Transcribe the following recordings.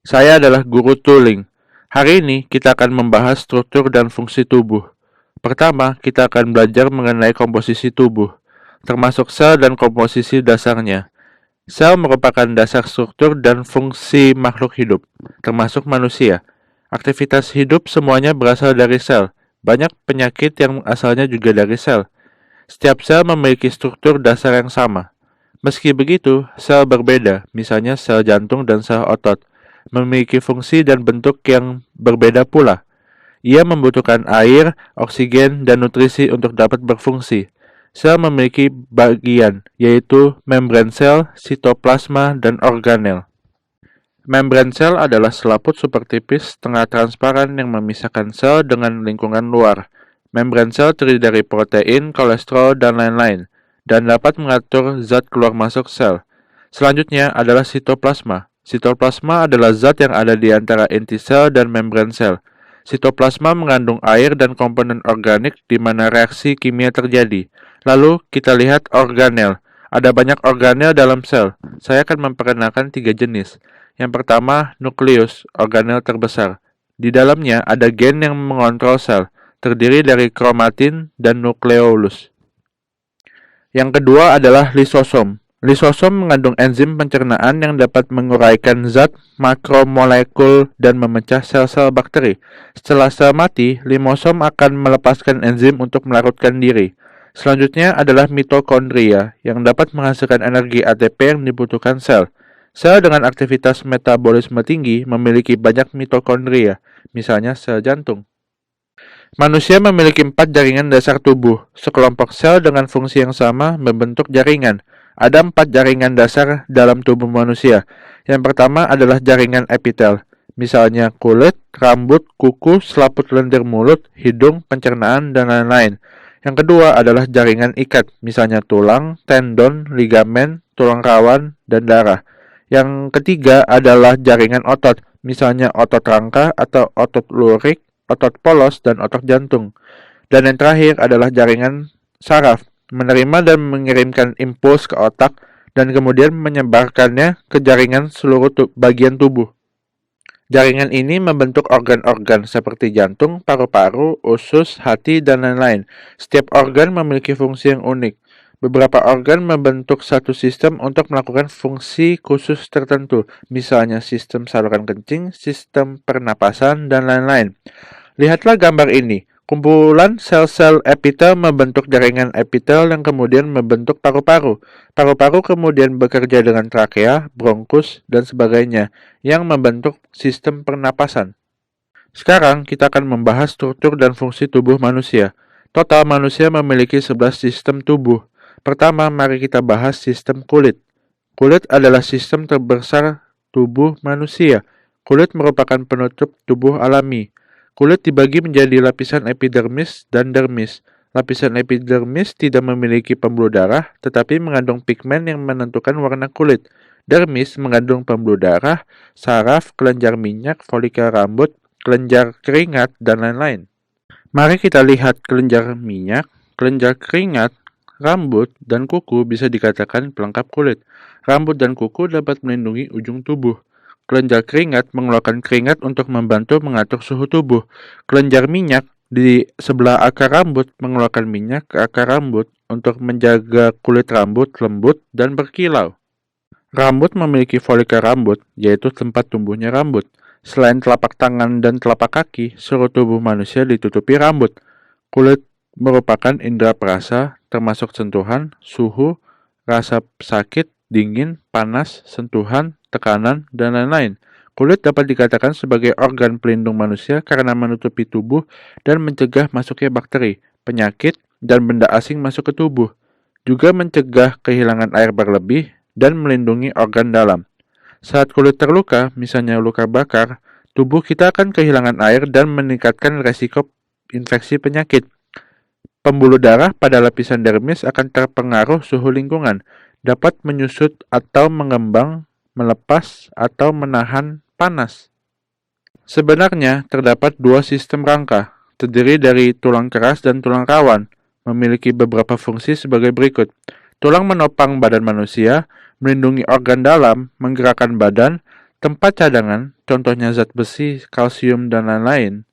Saya adalah guru Tuling. Hari ini kita akan membahas struktur dan fungsi tubuh. Pertama, kita akan belajar mengenai komposisi tubuh, termasuk sel dan komposisi dasarnya. Sel merupakan dasar struktur dan fungsi makhluk hidup, termasuk manusia. Aktivitas hidup semuanya berasal dari sel. Banyak penyakit yang asalnya juga dari sel. Setiap sel memiliki struktur dasar yang sama. Meski begitu, sel berbeda, misalnya sel jantung dan sel otot, memiliki fungsi dan bentuk yang berbeda pula. Ia membutuhkan air, oksigen, dan nutrisi untuk dapat berfungsi. Sel memiliki bagian, yaitu membran sel, sitoplasma, dan organel. Membran sel adalah selaput supertipis setengah transparan yang memisahkan sel dengan lingkungan luar. Membran sel terdiri dari protein, kolesterol, dan lain-lain, dan dapat mengatur zat keluar masuk sel. Selanjutnya adalah sitoplasma. Sitoplasma adalah zat yang ada di antara inti sel dan membran sel. Sitoplasma mengandung air dan komponen organik di mana reaksi kimia terjadi. Lalu kita lihat organel. Ada banyak organel dalam sel. Saya akan memperkenalkan 3 jenis. Yang pertama, nukleus, organel terbesar. Di dalamnya ada gen yang mengontrol sel, terdiri dari kromatin dan nukleolus. Yang kedua adalah lisosom. Lisosom mengandung enzim pencernaan yang dapat menguraikan zat makromolekul dan memecah sel-sel bakteri. Setelah sel mati, limosom akan melepaskan enzim untuk melarutkan diri. Selanjutnya adalah mitokondria yang dapat menghasilkan energi ATP yang dibutuhkan sel. Sel dengan aktivitas metabolisme tinggi memiliki banyak mitokondria, misalnya sel jantung. Manusia memiliki 4 jaringan dasar tubuh. Sekelompok sel dengan fungsi yang sama membentuk jaringan. Ada 4 jaringan dasar dalam tubuh manusia. Yang pertama adalah jaringan epitel, misalnya kulit, rambut, kuku, selaput lendir mulut, hidung, pencernaan, dan lain-lain. Yang kedua adalah jaringan ikat, misalnya tulang, tendon, ligamen, tulang rawan, dan darah. Yang ketiga adalah jaringan otot, misalnya otot rangka atau otot lurik, otot polos, dan otot jantung. Dan yang terakhir adalah jaringan saraf, menerima dan mengirimkan impuls ke otak dan kemudian menyebarkannya ke jaringan seluruh bagian tubuh. Jaringan ini membentuk organ-organ seperti jantung, paru-paru, usus, hati, dan lain-lain. Setiap organ memiliki fungsi yang unik. Beberapa organ membentuk satu sistem untuk melakukan fungsi khusus tertentu, misalnya sistem saluran kencing, sistem pernapasan, dan lain-lain. Lihatlah gambar ini. Kumpulan sel-sel epitel membentuk jaringan epitel yang kemudian membentuk paru-paru. Paru-paru kemudian bekerja dengan trakea, bronkus, dan sebagainya yang membentuk sistem pernapasan. Sekarang kita akan membahas struktur dan fungsi tubuh manusia. Total manusia memiliki 11 sistem tubuh. Pertama, mari kita bahas sistem kulit. Kulit adalah sistem terbesar tubuh manusia. Kulit merupakan penutup tubuh alami. Kulit dibagi menjadi lapisan epidermis dan dermis. Lapisan epidermis tidak memiliki pembuluh darah, tetapi mengandung pigmen yang menentukan warna kulit. Dermis mengandung pembuluh darah, saraf, kelenjar minyak, folikel rambut, kelenjar keringat, dan lain-lain. Mari kita lihat kelenjar minyak, kelenjar keringat, rambut, dan kuku bisa dikatakan pelengkap kulit. Rambut dan kuku dapat melindungi ujung tubuh. Kelenjar keringat mengeluarkan keringat untuk membantu mengatur suhu tubuh. Kelenjar minyak di sebelah akar rambut mengeluarkan minyak ke akar rambut untuk menjaga kulit rambut lembut dan berkilau. Rambut memiliki folikel rambut, yaitu tempat tumbuhnya rambut. Selain telapak tangan dan telapak kaki, seluruh tubuh manusia ditutupi rambut. Kulit merupakan indera perasa, termasuk sentuhan, suhu, rasa sakit, dingin, panas, sentuhan, tekanan, dan lain-lain. Kulit dapat dikatakan sebagai organ pelindung manusia karena menutupi tubuh dan mencegah masuknya bakteri, penyakit, dan benda asing masuk ke tubuh. Juga mencegah kehilangan air berlebih dan melindungi organ dalam. Saat kulit terluka, misalnya luka bakar, tubuh kita akan kehilangan air dan meningkatkan resiko infeksi penyakit. Pembuluh darah pada lapisan dermis akan terpengaruh suhu lingkungan, dapat menyusut atau mengembang, melepas, atau menahan panas. Sebenarnya, terdapat 2 sistem rangka, terdiri dari tulang keras dan tulang rawan, memiliki beberapa fungsi sebagai berikut. Tulang menopang badan manusia, melindungi organ dalam, menggerakkan badan, tempat cadangan, contohnya zat besi, kalsium, dan lain-lain.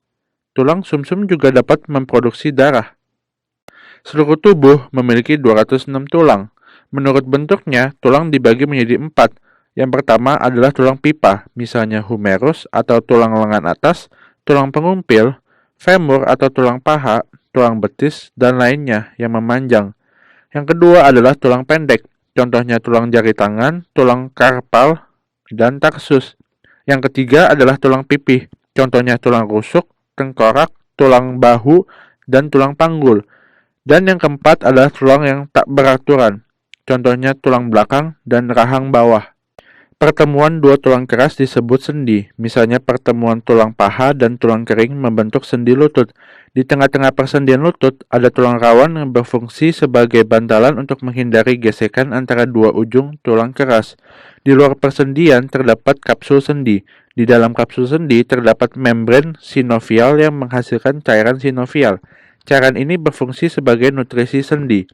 Tulang sumsum juga dapat memproduksi darah. Seluruh tubuh memiliki 206 tulang. Menurut bentuknya, tulang dibagi menjadi 4. Yang pertama adalah tulang pipa, misalnya humerus atau tulang lengan atas, tulang pengumpil, femur atau tulang paha, tulang betis, dan lainnya yang memanjang. Yang kedua adalah tulang pendek, contohnya tulang jari tangan, tulang karpal, dan tarsus. Yang ketiga adalah tulang pipih, contohnya tulang rusuk, tengkorak, tulang bahu, dan tulang panggul. Dan yang keempat adalah tulang yang tak beraturan, contohnya tulang belakang dan rahang bawah. Pertemuan dua tulang keras disebut sendi, misalnya pertemuan tulang paha dan tulang kering membentuk sendi lutut. Di tengah-tengah persendian lutut, ada tulang rawan yang berfungsi sebagai bantalan untuk menghindari gesekan antara dua ujung tulang keras. Di luar persendian terdapat kapsul sendi. Di dalam kapsul sendi terdapat membran sinovial yang menghasilkan cairan sinovial. Cairan ini berfungsi sebagai nutrisi sendi.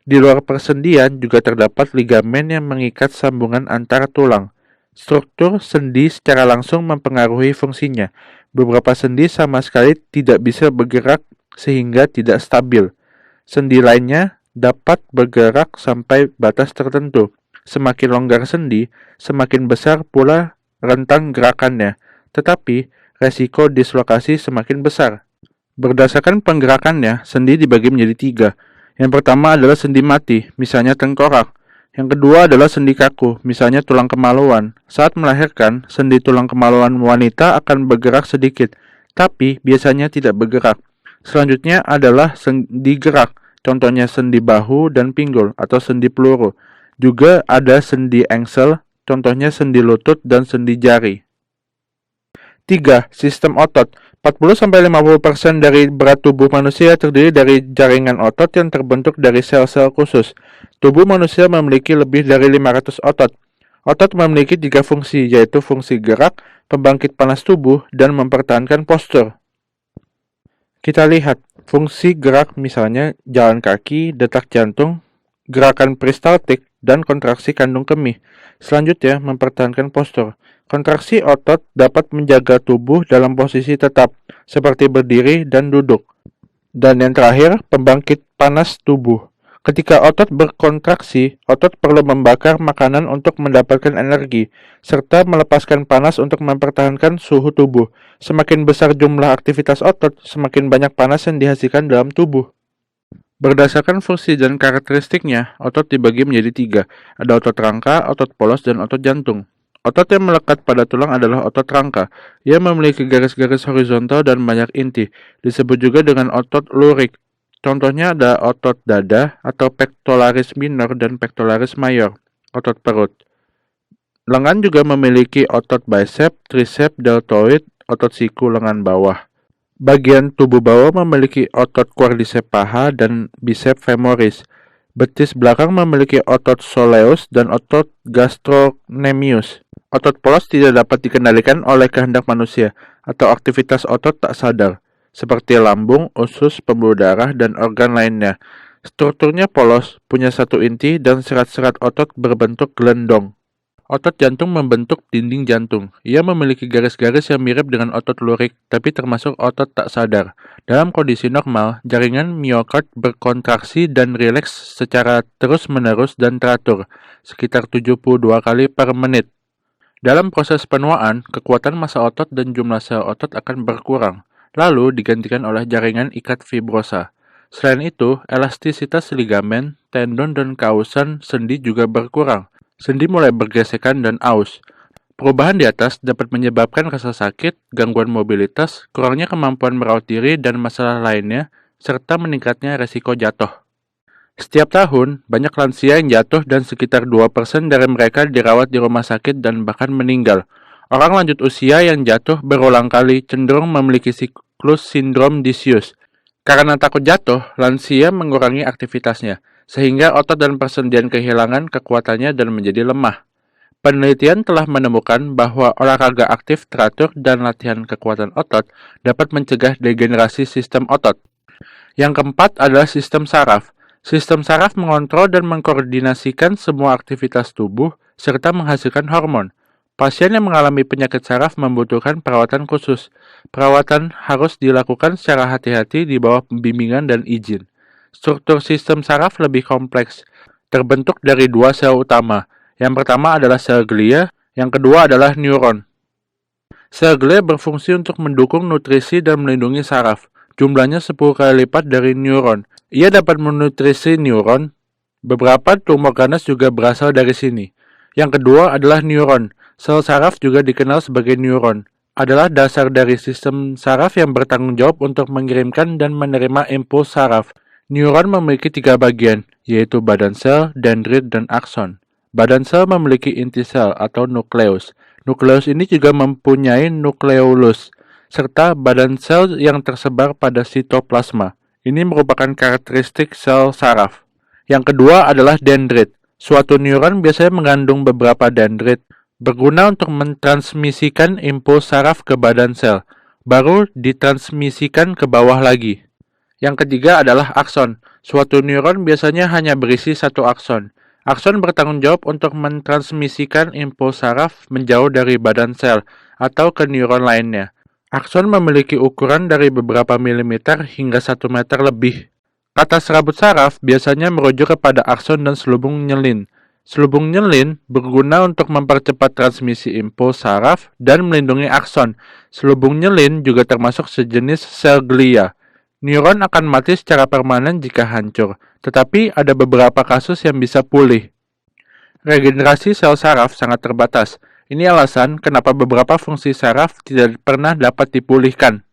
Di luar persendian juga terdapat ligamen yang mengikat sambungan antar tulang. Struktur sendi secara langsung mempengaruhi fungsinya. Beberapa sendi sama sekali tidak bisa bergerak sehingga tidak stabil. Sendi lainnya dapat bergerak sampai batas tertentu. Semakin longgar sendi, semakin besar pula rentang gerakannya, tetapi resiko dislokasi semakin besar. Berdasarkan penggerakannya, sendi dibagi menjadi 3. Yang pertama adalah sendi mati, misalnya tengkorak. Yang kedua adalah sendi kaku, misalnya tulang kemaluan. Saat melahirkan, sendi tulang kemaluan wanita akan bergerak sedikit, tapi biasanya tidak bergerak. Selanjutnya adalah sendi gerak, contohnya sendi bahu dan pinggul atau sendi peluru. Juga ada sendi engsel, contohnya sendi lutut dan sendi jari. 3. Sistem otot. 40-50% dari berat tubuh manusia terdiri dari jaringan otot yang terbentuk dari sel-sel khusus. Tubuh manusia memiliki lebih dari 500 otot. Otot memiliki 3 fungsi, yaitu fungsi gerak, pembangkit panas tubuh, dan mempertahankan postur. Kita lihat, fungsi gerak misalnya jalan kaki, detak jantung, gerakan peristaltik, dan kontraksi kandung kemih. Selanjutnya, mempertahankan postur. Kontraksi otot dapat menjaga tubuh dalam posisi tetap, seperti berdiri dan duduk. Dan yang terakhir, pembangkit panas tubuh. Ketika otot berkontraksi, otot perlu membakar makanan untuk mendapatkan energi, serta melepaskan panas untuk mempertahankan suhu tubuh. Semakin besar jumlah aktivitas otot, semakin banyak panas yang dihasilkan dalam tubuh. Berdasarkan fungsi dan karakteristiknya, otot dibagi menjadi 3. Ada otot rangka, otot polos, dan otot jantung. Otot yang melekat pada tulang adalah otot rangka. Ia memiliki garis-garis horizontal dan banyak inti. Disebut juga dengan otot lurik. Contohnya ada otot dada atau pectoralis minor dan pectoralis mayor, otot perut. Lengan juga memiliki otot bicep, tricep, deltoid, otot siku lengan bawah. Bagian tubuh bawah memiliki otot quadriceps paha dan bicep femoris. Betis belakang memiliki otot soleus dan otot gastrocnemius. Otot polos tidak dapat dikendalikan oleh kehendak manusia atau aktivitas otot tak sadar, seperti lambung, usus, pembuluh darah, dan organ lainnya. Strukturnya polos, punya satu inti, dan serat-serat otot berbentuk gelendong. Otot jantung membentuk dinding jantung. Ia memiliki garis-garis yang mirip dengan otot lurik, tapi termasuk otot tak sadar. Dalam kondisi normal, jaringan miokard berkontraksi dan rileks secara terus-menerus dan teratur, sekitar 72 kali per menit. Dalam proses penuaan, kekuatan massa otot dan jumlah sel otot akan berkurang, lalu digantikan oleh jaringan ikat fibrosa. Selain itu, elastisitas ligamen, tendon, dan kausan sendi juga berkurang. Sendi mulai bergesekan dan aus. Perubahan di atas dapat menyebabkan rasa sakit, gangguan mobilitas, kurangnya kemampuan merawat diri, dan masalah lainnya, serta meningkatnya resiko jatuh. Setiap tahun, banyak lansia yang jatuh dan sekitar 2% dari mereka dirawat di rumah sakit dan bahkan meninggal. Orang lanjut usia yang jatuh berulang kali cenderung memiliki siklus sindrom disuse. Karena takut jatuh, lansia mengurangi aktivitasnya, sehingga otot dan persendian kehilangan kekuatannya dan menjadi lemah. Penelitian telah menemukan bahwa olahraga aktif teratur dan latihan kekuatan otot dapat mencegah degenerasi sistem otot. Yang keempat adalah sistem saraf. Sistem saraf mengontrol dan mengkoordinasikan semua aktivitas tubuh serta menghasilkan hormon. Pasien yang mengalami penyakit saraf membutuhkan perawatan khusus. Perawatan harus dilakukan secara hati-hati di bawah pembimbingan dan izin. Struktur sistem saraf lebih kompleks, terbentuk dari dua sel utama. Yang pertama adalah sel glia, yang kedua adalah neuron. Sel glia berfungsi untuk mendukung nutrisi dan melindungi saraf. Jumlahnya 10 kali lipat dari neuron. Ia dapat menutrisi neuron. Beberapa tumor ganas juga berasal dari sini. Yang kedua adalah neuron. Sel saraf juga dikenal sebagai neuron. Adalah dasar dari sistem saraf yang bertanggung jawab untuk mengirimkan dan menerima impuls saraf. Neuron memiliki 3 bagian, yaitu badan sel, dendrit, dan akson. Badan sel memiliki inti sel atau nukleus. Nukleus ini juga mempunyai nukleolus, serta badan sel yang tersebar pada sitoplasma. Ini merupakan karakteristik sel saraf. Yang kedua adalah dendrit. Suatu neuron biasanya mengandung beberapa dendrit, berguna untuk mentransmisikan impuls saraf ke badan sel, baru ditransmisikan ke bawah lagi. Yang ketiga adalah akson. Suatu neuron biasanya hanya berisi satu akson. Akson bertanggung jawab untuk mentransmisikan impuls saraf menjauh dari badan sel atau ke neuron lainnya. Akson memiliki ukuran dari beberapa milimeter hingga 1 meter lebih. Kata serabut saraf biasanya merujuk kepada akson dan selubung nyelin. Selubung nyelin berguna untuk mempercepat transmisi impuls saraf dan melindungi akson. Selubung nyelin juga termasuk sejenis sel glia. Neuron akan mati secara permanen jika hancur, tetapi ada beberapa kasus yang bisa pulih. Regenerasi sel saraf sangat terbatas. Ini alasan kenapa beberapa fungsi saraf tidak pernah dapat dipulihkan.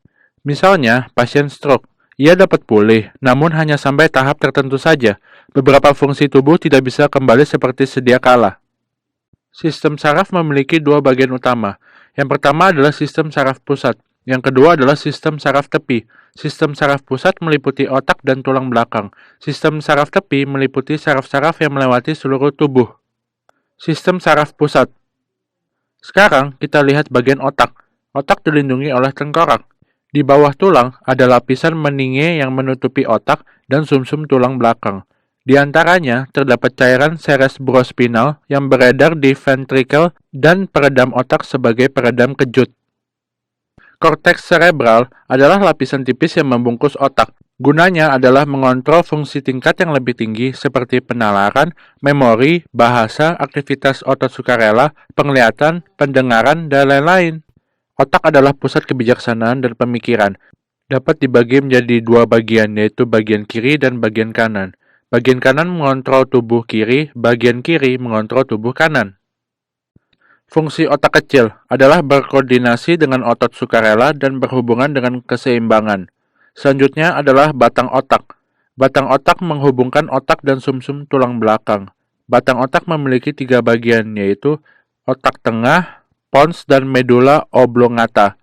Misalnya, pasien stroke. Ia dapat pulih, namun hanya sampai tahap tertentu saja. Beberapa fungsi tubuh tidak bisa kembali seperti sedia kala. Sistem saraf memiliki 2 bagian utama. Yang pertama adalah sistem saraf pusat. Yang kedua adalah sistem saraf tepi. Sistem saraf pusat meliputi otak dan tulang belakang. Sistem saraf tepi meliputi saraf-saraf yang melewati seluruh tubuh. Sistem saraf pusat. Sekarang kita lihat bagian otak. Otak dilindungi oleh tengkorak. Di bawah tulang ada lapisan meninge yang menutupi otak dan sumsum tulang belakang. Di antaranya terdapat cairan cerebrospinal yang beredar di ventrikel dan peredam otak sebagai peredam kejut. Korteks cerebral adalah lapisan tipis yang membungkus otak. Gunanya adalah mengontrol fungsi tingkat yang lebih tinggi seperti penalaran, memori, bahasa, aktivitas otot sukarela, penglihatan, pendengaran, dan lain-lain. Otak adalah pusat kebijaksanaan dan pemikiran. Dapat dibagi menjadi 2 bagian, yaitu bagian kiri dan bagian kanan. Bagian kanan mengontrol tubuh kiri, bagian kiri mengontrol tubuh kanan. Fungsi otak kecil adalah berkoordinasi dengan otot sukarela dan berhubungan dengan keseimbangan. Selanjutnya adalah batang otak. Batang otak menghubungkan otak dan sumsum tulang belakang. Batang otak memiliki 3 bagian, yaitu otak tengah, pons, dan medula oblongata.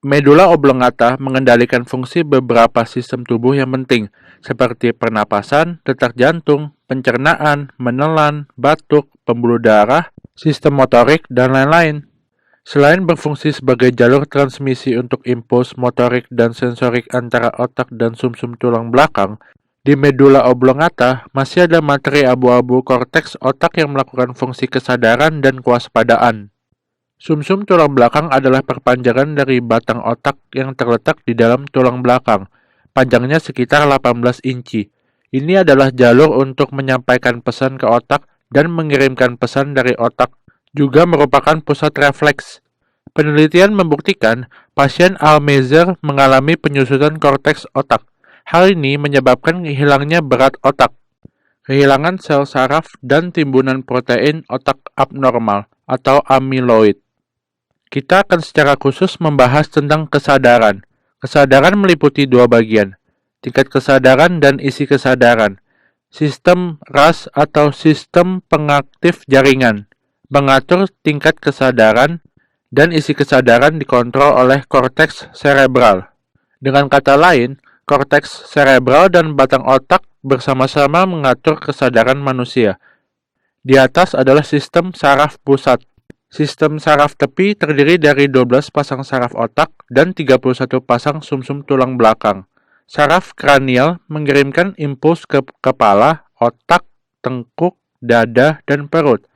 Medula oblongata mengendalikan fungsi beberapa sistem tubuh yang penting, seperti pernapasan, detak jantung, pencernaan, menelan, batuk, pembuluh darah, sistem motorik, dan lain-lain. Selain berfungsi sebagai jalur transmisi untuk impuls motorik dan sensorik antara otak dan sumsum tulang belakang, di medula oblongata masih ada materi abu-abu korteks otak yang melakukan fungsi kesadaran dan kewaspadaan. Sumsum tulang belakang adalah perpanjangan dari batang otak yang terletak di dalam tulang belakang. Panjangnya sekitar 18 inci. Ini adalah jalur untuk menyampaikan pesan ke otak dan mengirimkan pesan dari otak. Juga merupakan pusat refleks. Penelitian membuktikan pasien Alzheimer mengalami penyusutan korteks otak. Hal ini menyebabkan hilangnya berat otak, kehilangan sel saraf, dan timbunan protein otak abnormal atau amyloid. Kita akan secara khusus membahas tentang kesadaran. Kesadaran meliputi 2 bagian, tingkat kesadaran dan isi kesadaran. Sistem RAS atau sistem pengaktif jaringan mengatur tingkat kesadaran dan isi kesadaran dikontrol oleh korteks cerebral. Dengan kata lain, korteks cerebral dan batang otak bersama-sama mengatur kesadaran manusia. Di atas adalah sistem saraf pusat. Sistem saraf tepi terdiri dari 12 pasang saraf otak dan 31 pasang sumsum tulang belakang. Saraf kranial mengirimkan impuls ke kepala, otak, tengkuk, dada, dan perut.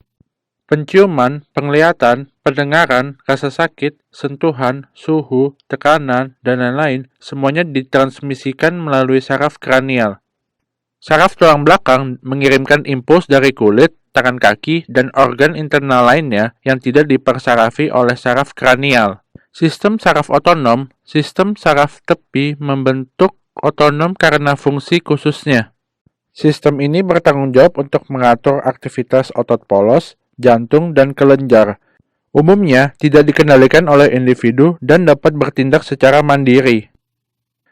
Penciuman, penglihatan, pendengaran, rasa sakit, sentuhan, suhu, tekanan, dan lain-lain semuanya ditransmisikan melalui saraf kranial. Saraf tulang belakang mengirimkan impuls dari kulit, tangan kaki, dan organ internal lainnya yang tidak dipersarafi oleh saraf kranial. Sistem saraf otonom, sistem saraf tepi membentuk otonom karena fungsi khususnya. Sistem ini bertanggung jawab untuk mengatur aktivitas otot polos, jantung, dan kelenjar. Umumnya tidak dikendalikan oleh individu dan dapat bertindak secara mandiri.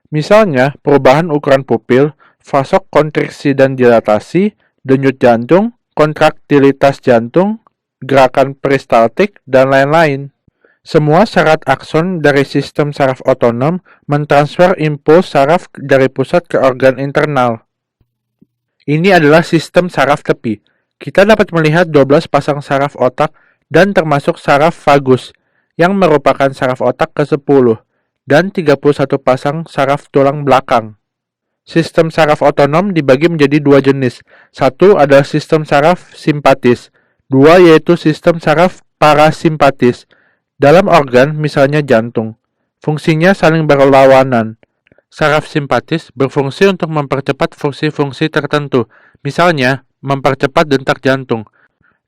Misalnya, perubahan ukuran pupil, vasokonstriksi dan dilatasi, denyut jantung, kontraktilitas jantung, gerakan peristaltik, dan lain-lain. Semua syarat akson dari sistem saraf otonom mentransfer impuls saraf dari pusat ke organ internal. Ini adalah sistem saraf tepi. Kita dapat melihat 12 pasang saraf otak dan termasuk saraf vagus, yang merupakan saraf otak ke-10, dan 31 pasang saraf tulang belakang. Sistem saraf otonom dibagi menjadi dua jenis. Satu adalah sistem saraf simpatis. Dua yaitu sistem saraf parasimpatis. Dalam organ, misalnya jantung, fungsinya saling berlawanan. Saraf simpatis berfungsi untuk mempercepat fungsi-fungsi tertentu, misalnya mempercepat detak jantung.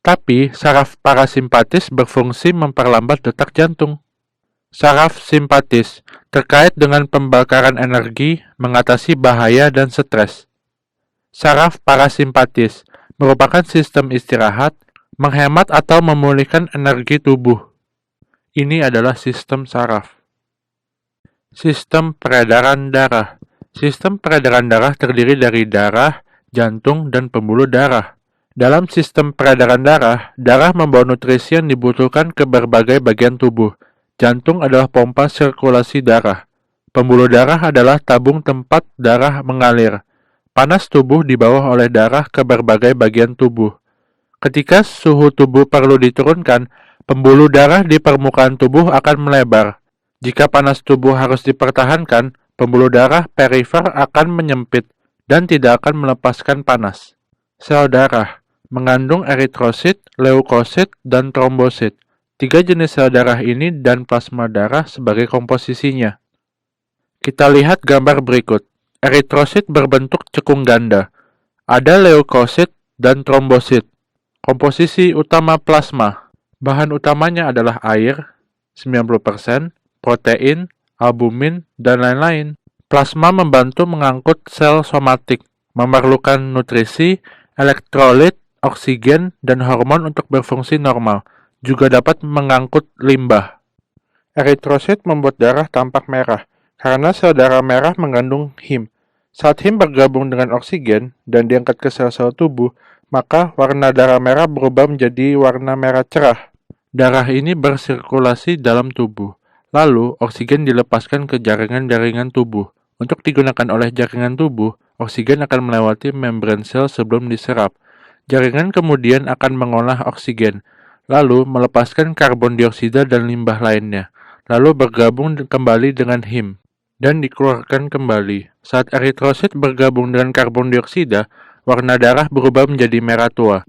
Tapi saraf parasimpatis berfungsi memperlambat detak jantung. Saraf simpatis terkait dengan pembakaran energi, mengatasi bahaya dan stres. Saraf parasimpatis merupakan sistem istirahat, menghemat atau memulihkan energi tubuh. Ini adalah sistem saraf. Sistem peredaran darah. Sistem peredaran darah terdiri dari darah, jantung, dan pembuluh darah. Dalam sistem peredaran darah, darah membawa nutrisi yang dibutuhkan ke berbagai bagian tubuh. Jantung adalah pompa sirkulasi darah. Pembuluh darah adalah tabung tempat darah mengalir. Panas tubuh dibawa oleh darah ke berbagai bagian tubuh. Ketika suhu tubuh perlu diturunkan, pembuluh darah di permukaan tubuh akan melebar. Jika panas tubuh harus dipertahankan, pembuluh darah perifer akan menyempit dan tidak akan melepaskan panas. Sel darah mengandung eritrosit, leukosit, dan trombosit. 3 jenis sel darah ini dan plasma darah sebagai komposisinya. Kita lihat gambar berikut. Eritrosit berbentuk cekung ganda. Ada leukosit dan trombosit. Komposisi utama plasma. Bahan utamanya adalah air, 90%, protein, albumin, dan lain-lain. Plasma membantu mengangkut sel somatik, memerlukan nutrisi, elektrolit, oksigen, dan hormon untuk berfungsi normal. Juga dapat mengangkut limbah. Eritrosit membuat darah tampak merah, karena sel darah merah mengandung him. Saat him bergabung dengan oksigen dan diangkat ke sel-sel tubuh, maka warna darah merah berubah menjadi warna merah cerah. Darah ini bersirkulasi dalam tubuh. Lalu, oksigen dilepaskan ke jaringan-jaringan tubuh. Untuk digunakan oleh jaringan tubuh, oksigen akan melewati membran sel sebelum diserap. Jaringan kemudian akan mengolah oksigen, lalu melepaskan karbon dioksida dan limbah lainnya, lalu bergabung kembali dengan him, dan dikeluarkan kembali. Saat eritrosit bergabung dengan karbon dioksida, warna darah berubah menjadi merah tua.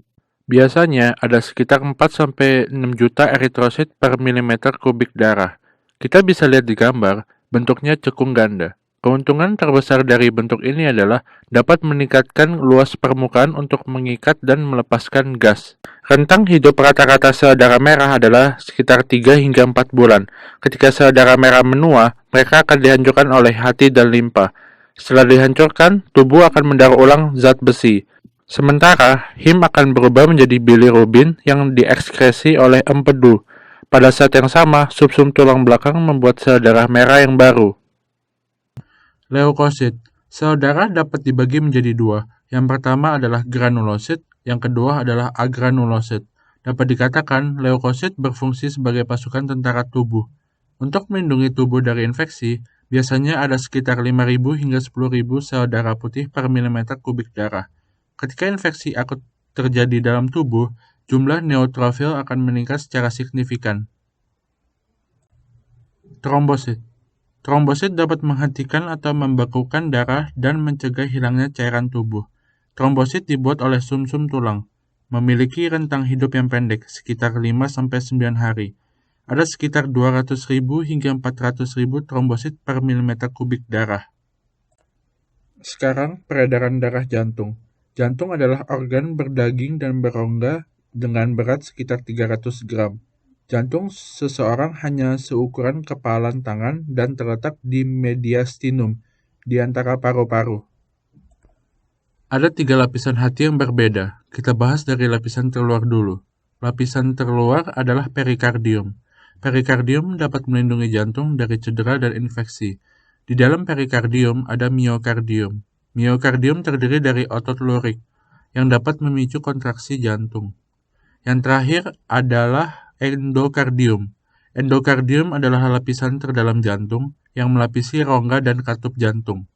Biasanya ada sekitar 4-6 juta eritrosit per milimeter kubik darah. Kita bisa lihat di gambar, bentuknya cekung ganda. Keuntungan terbesar dari bentuk ini adalah dapat meningkatkan luas permukaan untuk mengikat dan melepaskan gas. Rentang hidup rata-rata sel darah merah adalah sekitar 3 hingga 4 bulan. Ketika sel darah merah menua, mereka akan dihancurkan oleh hati dan limpa. Setelah dihancurkan, tubuh akan mendaur ulang zat besi. Sementara, him akan berubah menjadi bilirubin yang diekskresi oleh empedu. Pada saat yang sama, sumsum tulang belakang membuat sel darah merah yang baru. Leukosit. Sel darah dapat dibagi menjadi dua. Yang pertama adalah granulosit, yang kedua adalah agranulosit. Dapat dikatakan, leukosit berfungsi sebagai pasukan tentara tubuh. Untuk melindungi tubuh dari infeksi, biasanya ada sekitar 5.000 hingga 10.000 sel darah putih per milimeter kubik darah. Ketika infeksi akut terjadi dalam tubuh, jumlah neutrofil akan meningkat secara signifikan. Trombosit. Trombosit dapat menghentikan atau membekukan darah dan mencegah hilangnya cairan tubuh. Trombosit dibuat oleh sumsum tulang. Memiliki rentang hidup yang pendek, sekitar 5-9 hari. Ada sekitar 200.000 hingga 400.000 trombosit per milimeter kubik darah. Sekarang, peredaran darah jantung. Jantung adalah organ berdaging dan berongga dengan berat sekitar 300 gram. Jantung seseorang hanya seukuran kepalan tangan dan terletak di mediastinum, di antara paru-paru. Ada 3 lapisan hati yang berbeda. Kita bahas dari lapisan terluar dulu. Lapisan terluar adalah perikardium. Perikardium dapat melindungi jantung dari cedera dan infeksi. Di dalam perikardium ada miokardium. Miokardium terdiri dari otot lurik yang dapat memicu kontraksi jantung. Yang terakhir adalah endokardium. Endokardium adalah lapisan terdalam jantung yang melapisi rongga dan katup jantung.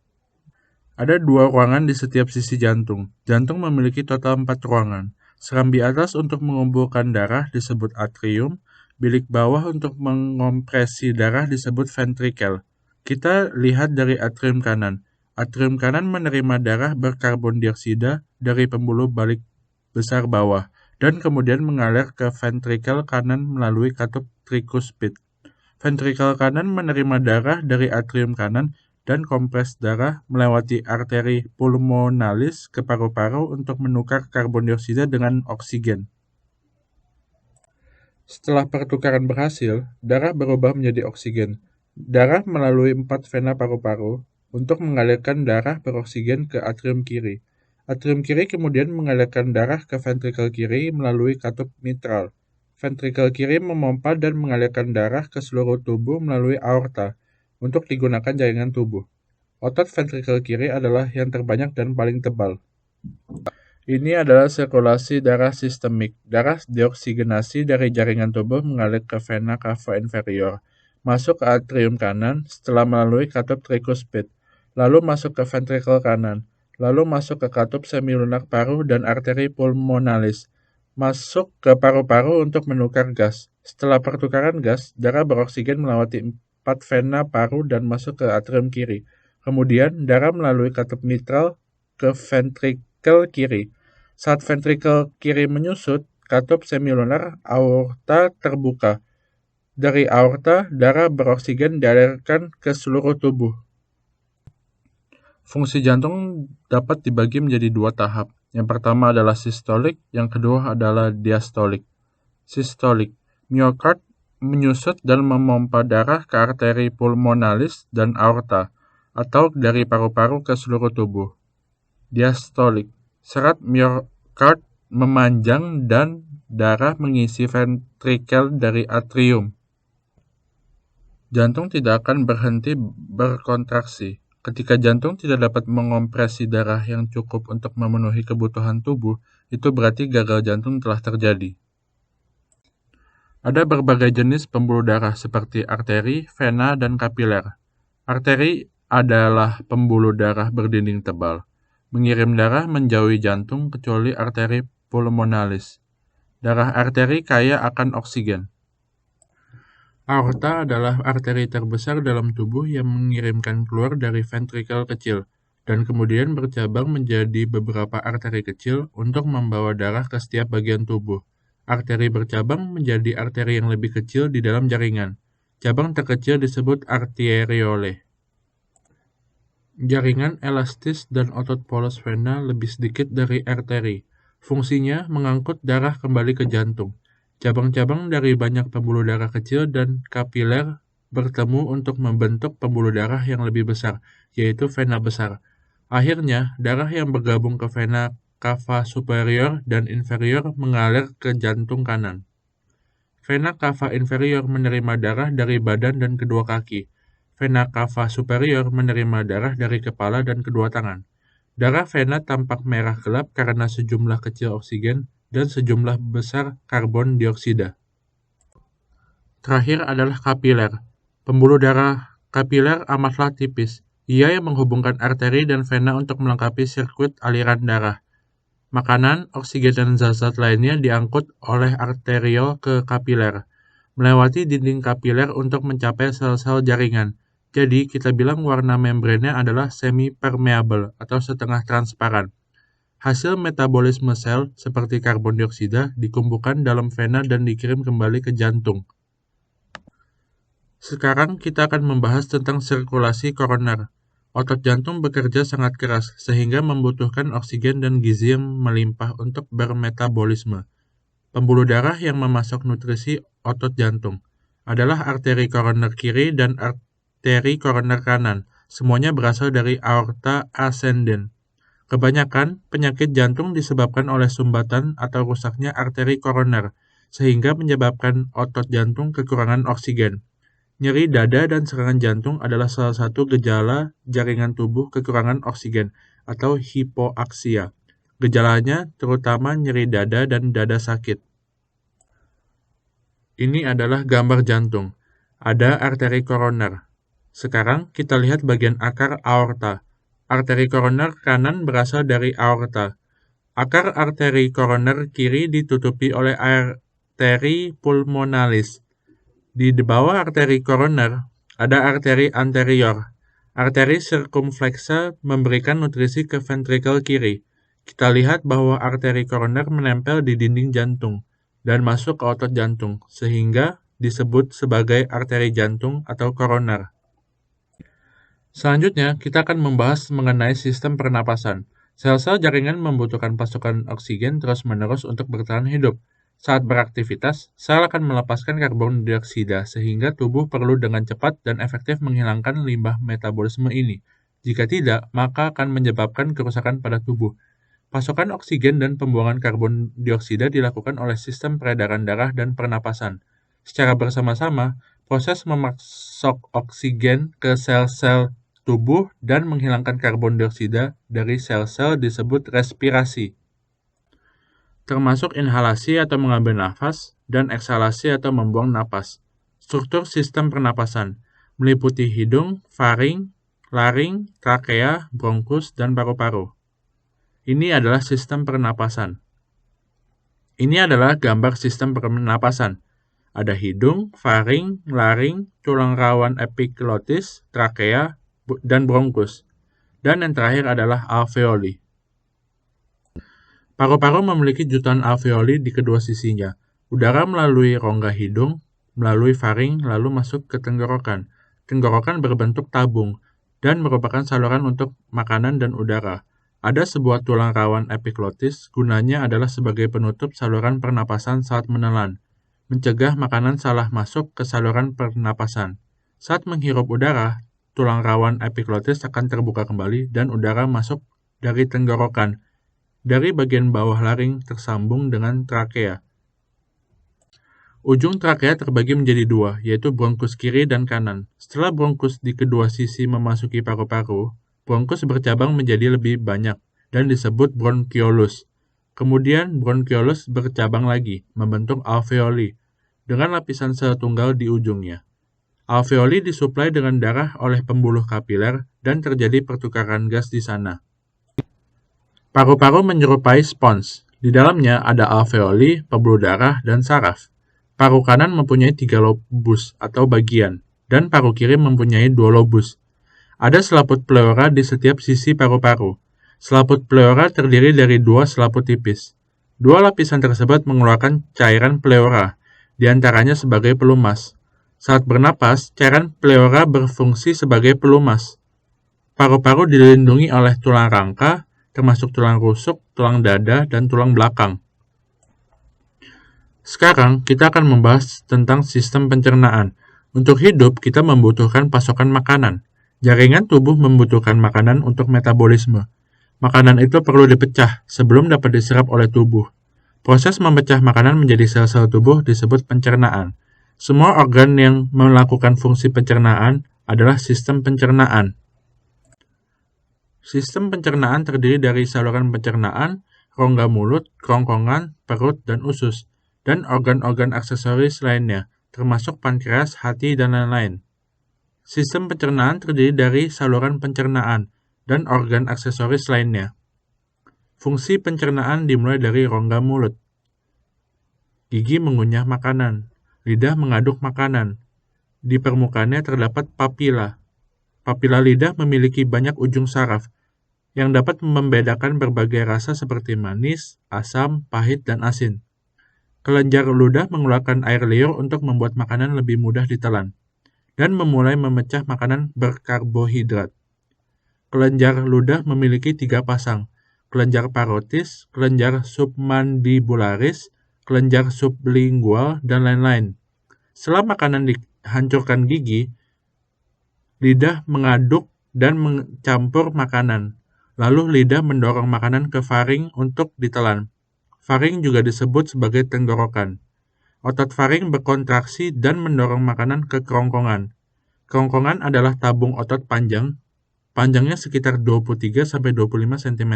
Ada 2 ruangan di setiap sisi jantung. Jantung memiliki total 4 ruangan. Serambi atas untuk mengumpulkan darah disebut atrium, bilik bawah untuk mengompresi darah disebut ventrikel. Kita lihat dari atrium kanan. Atrium kanan menerima darah berkarbon dioksida dari pembuluh balik besar bawah dan kemudian mengalir ke ventrikel kanan melalui katup trikuspid. Ventrikel kanan menerima darah dari atrium kanan dan kompres darah melewati arteri pulmonalis ke paru-paru untuk menukar karbon dioksida dengan oksigen. Setelah pertukaran berhasil, darah berubah menjadi oksigen. Darah melalui 4 vena paru-paru untuk mengalirkan darah beroksigen ke atrium kiri. Atrium kiri kemudian mengalirkan darah ke ventrikel kiri melalui katup mitral. Ventrikel kiri memompa dan mengalirkan darah ke seluruh tubuh melalui aorta untuk digunakan jaringan tubuh. Otot ventrikel kiri adalah yang terbanyak dan paling tebal. Ini adalah sirkulasi darah sistemik. Darah dioksigenasi dari jaringan tubuh mengalir ke vena cava inferior, masuk ke atrium kanan setelah melalui katup trikuspid, lalu masuk ke ventrikel kanan, lalu masuk ke katup semilunar paru dan arteri pulmonalis, masuk ke paru-paru untuk menukar gas. Setelah pertukaran gas, darah beroksigen melewati 4 vena paru dan masuk ke atrium kiri. Kemudian, darah melalui katup mitral ke ventrikel kiri. Saat ventrikel kiri menyusut, katup semilunar aorta terbuka. Dari aorta, darah beroksigen dialirkan ke seluruh tubuh. Fungsi jantung dapat dibagi menjadi 2 tahap. Yang pertama adalah sistolik, yang kedua adalah diastolik. Sistolik, miokard menyusut dan memompa darah ke arteri pulmonalis dan aorta, atau dari paru-paru ke seluruh tubuh. Diastolik, serat miokard memanjang dan darah mengisi ventrikel dari atrium. Jantung tidak akan berhenti berkontraksi. Ketika jantung tidak dapat mengompresi darah yang cukup untuk memenuhi kebutuhan tubuh, itu berarti gagal jantung telah terjadi. Ada berbagai jenis pembuluh darah seperti arteri, vena, dan kapiler. Arteri adalah pembuluh darah berdinding tebal, mengirim darah menjauhi jantung kecuali arteri pulmonalis. Darah arteri kaya akan oksigen. Aorta adalah arteri terbesar dalam tubuh yang mengirimkan keluar dari ventrikel kecil, dan kemudian bercabang menjadi beberapa arteri kecil untuk membawa darah ke setiap bagian tubuh. Arteri bercabang menjadi arteri yang lebih kecil di dalam jaringan. Cabang terkecil disebut arteriole. Jaringan elastis dan otot polos vena lebih sedikit dari arteri. Fungsinya mengangkut darah kembali ke jantung. Cabang-cabang dari banyak pembuluh darah kecil dan kapiler bertemu untuk membentuk pembuluh darah yang lebih besar, yaitu vena besar. Akhirnya, darah yang bergabung ke vena cava superior dan inferior mengalir ke jantung kanan. Vena cava inferior menerima darah dari badan dan kedua kaki. Vena cava superior menerima darah dari kepala dan kedua tangan. Darah vena tampak merah gelap karena sejumlah kecil oksigen dan sejumlah besar karbon dioksida. Terakhir adalah kapiler. Pembuluh darah kapiler amatlah tipis. Ia yang menghubungkan arteri dan vena untuk melengkapi sirkuit aliran darah. Makanan, oksigen, dan zat-zat lainnya diangkut oleh arteriol ke kapiler, melewati dinding kapiler untuk mencapai sel-sel jaringan. Jadi, kita bilang warna membrannya adalah semi-permeable atau setengah transparan. Hasil metabolisme sel, seperti karbon dioksida, dikumpulkan dalam vena dan dikirim kembali ke jantung. Sekarang kita akan membahas tentang sirkulasi koroner. Otot jantung bekerja sangat keras sehingga membutuhkan oksigen dan gizi yang melimpah untuk bermetabolisme. Pembuluh darah yang memasok nutrisi otot jantung adalah arteri koroner kiri dan arteri koroner kanan. Semuanya berasal dari aorta ascendens. Kebanyakan penyakit jantung disebabkan oleh sumbatan atau rusaknya arteri koroner, sehingga menyebabkan otot jantung kekurangan oksigen. Nyeri dada dan serangan jantung adalah salah satu gejala jaringan tubuh kekurangan oksigen atau hipoaksia. Gejalanya terutama nyeri dada dan dada sakit. Ini adalah gambar jantung. Ada arteri koroner. Sekarang kita lihat bagian akar aorta. Arteri koroner kanan berasal dari aorta. Akar arteri koroner kiri ditutupi oleh arteri pulmonalis. Di bawah arteri koroner ada arteri anterior. Arteri sirkumflexa memberikan nutrisi ke ventrikel kiri. Kita lihat bahwa arteri koroner menempel di dinding jantung dan masuk ke otot jantung, sehingga disebut sebagai arteri jantung atau koroner. Selanjutnya, kita akan membahas mengenai sistem pernapasan. Sel-sel jaringan membutuhkan pasokan oksigen terus-menerus untuk bertahan hidup. Saat beraktivitas, sel akan melepaskan karbon dioksida sehingga tubuh perlu dengan cepat dan efektif menghilangkan limbah metabolisme ini. Jika tidak, maka akan menyebabkan kerusakan pada tubuh. Pasokan oksigen dan pembuangan karbon dioksida dilakukan oleh sistem peredaran darah dan pernapasan. Secara bersama-sama, proses memasok oksigen ke sel-sel tubuh dan menghilangkan karbon dioksida dari sel-sel disebut respirasi, termasuk inhalasi atau mengambil nafas, dan eksalasi atau membuang napas. Struktur sistem pernapasan meliputi hidung, faring, laring, trakea, bronkus, dan paru-paru. Ini adalah sistem pernapasan. Ini adalah gambar sistem pernapasan. Ada hidung, faring, laring, tulang rawan epiglotis, trakea, dan bronkus. Dan yang terakhir adalah alveoli. Paru-paru memiliki jutaan alveoli di kedua sisinya. Udara melalui rongga hidung, melalui faring, lalu masuk ke tenggorokan. Tenggorokan berbentuk tabung dan merupakan saluran untuk makanan dan udara. Ada sebuah tulang rawan epiglotis, gunanya adalah sebagai penutup saluran pernapasan saat menelan, mencegah makanan salah masuk ke saluran pernapasan. Saat menghirup udara, tulang rawan epiglotis akan terbuka kembali dan udara masuk dari tenggorokan. Dari bagian bawah laring tersambung dengan trakea. Ujung trakea terbagi menjadi dua, yaitu bronkus kiri dan kanan. Setelah bronkus di kedua sisi memasuki paru-paru, bronkus bercabang menjadi lebih banyak dan disebut bronkiolus. Kemudian bronkiolus bercabang lagi, membentuk alveoli, dengan lapisan sel tunggal di ujungnya. Alveoli disuplai dengan darah oleh pembuluh kapiler dan terjadi pertukaran gas di sana. Paru-paru menyerupai spons. Di dalamnya ada alveoli, pembuluh darah, dan saraf. Paru kanan mempunyai 3 lobus atau bagian, dan paru kiri mempunyai 2 lobus. Ada selaput pleura di setiap sisi paru-paru. Selaput pleura terdiri dari 2 selaput tipis. 2 lapisan tersebut mengeluarkan cairan pleura, di antaranya sebagai pelumas. Saat bernapas, cairan pleura berfungsi sebagai pelumas. Paru-paru dilindungi oleh tulang rangka, termasuk tulang rusuk, tulang dada, dan tulang belakang. Sekarang, kita akan membahas tentang sistem pencernaan. Untuk hidup, kita membutuhkan pasokan makanan. Jaringan tubuh membutuhkan makanan untuk metabolisme. Makanan itu perlu dipecah sebelum dapat diserap oleh tubuh. Proses memecah makanan menjadi sel-sel tubuh disebut pencernaan. Semua organ yang melakukan fungsi pencernaan adalah sistem pencernaan. Sistem pencernaan terdiri dari saluran pencernaan, rongga mulut, kerongkongan, perut, dan usus, dan organ-organ aksesoris lainnya, termasuk pankreas, hati, dan lain-lain. Sistem pencernaan terdiri dari saluran pencernaan dan organ aksesoris lainnya. Fungsi pencernaan dimulai dari rongga mulut. Gigi mengunyah makanan, lidah mengaduk makanan. Di permukaannya terdapat papila. Papila lidah memiliki banyak ujung saraf yang dapat membedakan berbagai rasa seperti manis, asam, pahit, dan asin. Kelenjar ludah mengeluarkan air liur untuk membuat makanan lebih mudah ditelan. dan memulai memecah makanan berkarbohidrat. Kelenjar ludah memiliki 3 pasang, kelenjar parotis, kelenjar submandibularis, kelenjar sublingual, dan lain-lain. Setelah makanan dihancurkan gigi, lidah mengaduk dan mencampur makanan. Lalu lidah mendorong makanan ke faring untuk ditelan. Faring juga disebut sebagai tenggorokan. Otot faring berkontraksi dan mendorong makanan ke kerongkongan. Kerongkongan adalah tabung otot panjang, panjangnya sekitar 23-25 cm.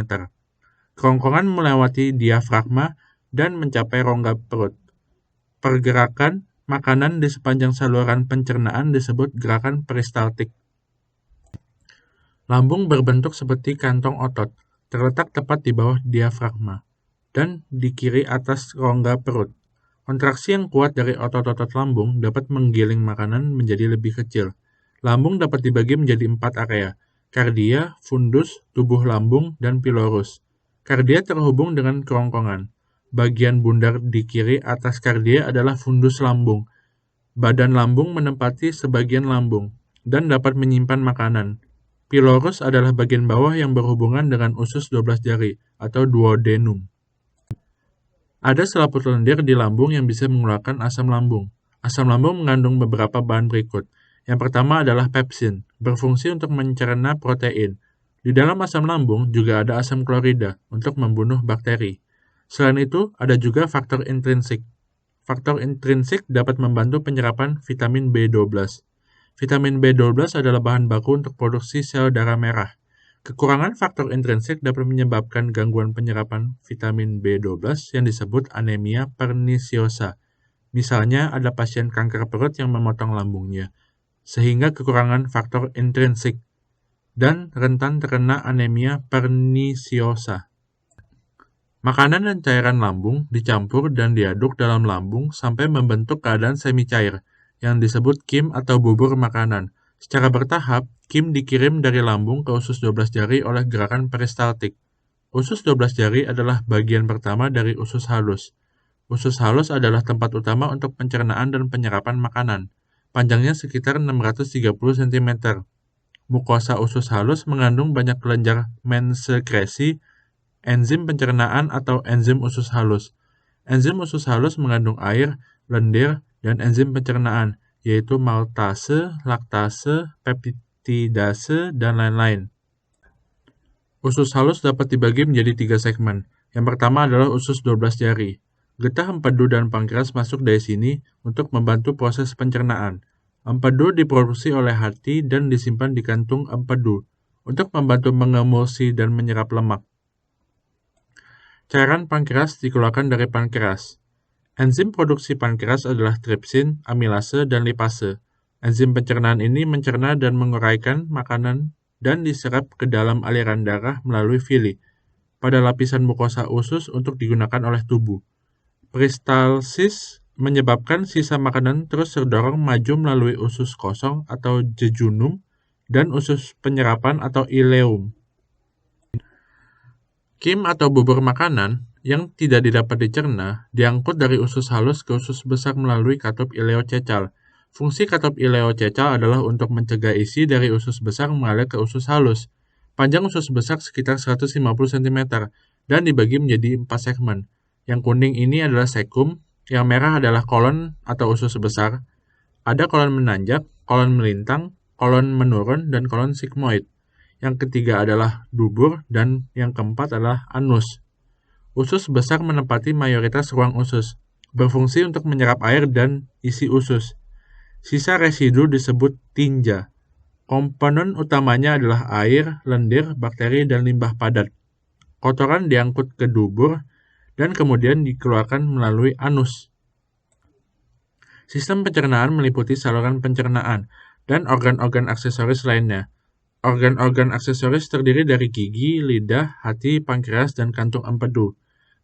Kerongkongan melewati diafragma dan mencapai rongga perut. Pergerakan makanan di sepanjang saluran pencernaan disebut gerakan peristaltik. Lambung berbentuk seperti kantong otot, terletak tepat di bawah diafragma, dan di kiri atas rongga perut. Kontraksi yang kuat dari otot-otot lambung dapat menggiling makanan menjadi lebih kecil. Lambung dapat dibagi menjadi 4 area, kardia, fundus, tubuh lambung, dan pilorus. Kardia terhubung dengan kerongkongan. Bagian bundar di kiri atas kardia adalah fundus lambung. Badan lambung menempati sebagian lambung, dan dapat menyimpan makanan. Pilorus adalah bagian bawah yang berhubungan dengan usus 12 jari, atau duodenum. Ada selaput lendir di lambung yang bisa mengeluarkan asam lambung. Asam lambung mengandung beberapa bahan berikut. Yang pertama adalah pepsin, berfungsi untuk mencerna protein. Di dalam asam lambung juga ada asam klorida untuk membunuh bakteri. Selain itu, ada juga faktor intrinsik. Faktor intrinsik dapat membantu penyerapan vitamin B12. Vitamin B12 adalah bahan baku untuk produksi sel darah merah. Kekurangan faktor intrinsik dapat menyebabkan gangguan penyerapan vitamin B12 yang disebut anemia pernisiosa. Misalnya, ada pasien kanker perut yang memotong lambungnya, sehingga kekurangan faktor intrinsik, dan rentan terkena anemia pernisiosa. Makanan dan cairan lambung dicampur dan diaduk dalam lambung sampai membentuk keadaan semi cair, yang disebut kim atau bubur makanan. Secara bertahap, kim dikirim dari lambung ke usus 12 jari oleh gerakan peristaltik. Usus 12 jari adalah bagian pertama dari usus halus. Usus halus adalah tempat utama untuk pencernaan dan penyerapan makanan. Panjangnya sekitar 630 cm. Mukosa usus halus mengandung banyak kelenjar mensekresi, enzim pencernaan atau enzim usus halus. Enzim usus halus mengandung air, lendir, dan enzim pencernaan, yaitu maltase, laktase, peptidase, dan lain-lain. Usus halus dapat dibagi menjadi 3 segmen. Yang pertama adalah usus 12 jari. Getah empedu dan pankreas masuk dari sini untuk membantu proses pencernaan. Empedu diproduksi oleh hati dan disimpan di kantung empedu untuk membantu mengemulsi dan menyerap lemak. Cairan pankreas dikeluarkan dari pankreas. Enzim produksi pankreas adalah tripsin, amilase, dan lipase. Enzim pencernaan ini mencerna dan menguraikan makanan dan diserap ke dalam aliran darah melalui villi pada lapisan mukosa usus untuk digunakan oleh tubuh. Peristalsis menyebabkan sisa makanan terus terdorong maju melalui usus kosong atau jejunum dan usus penyerapan atau ileum. Kim atau bubur makanan yang tidak didapat dicerna diangkut dari usus halus ke usus besar melalui katup ileocecal. Fungsi katup ileocecal adalah untuk mencegah isi dari usus besar mengalir ke usus halus. Panjang usus besar sekitar 150 cm dan dibagi menjadi 4 segmen. Yang kuning ini adalah sekum, yang merah adalah kolon atau usus besar. Ada kolon menanjak, kolon melintang, kolon menurun, dan kolon sigmoid. Yang ketiga adalah dubur, dan yang keempat adalah anus. Usus besar menempati mayoritas ruang usus, berfungsi untuk menyerap air dan isi usus. Sisa residu disebut tinja. Komponen utamanya adalah air, lendir, bakteri, dan limbah padat. Kotoran diangkut ke dubur dan kemudian dikeluarkan melalui anus. Sistem pencernaan meliputi saluran pencernaan dan organ-organ aksesoris lainnya. Organ-organ aksesoris terdiri dari gigi, lidah, hati, pankreas, dan kantung empedu.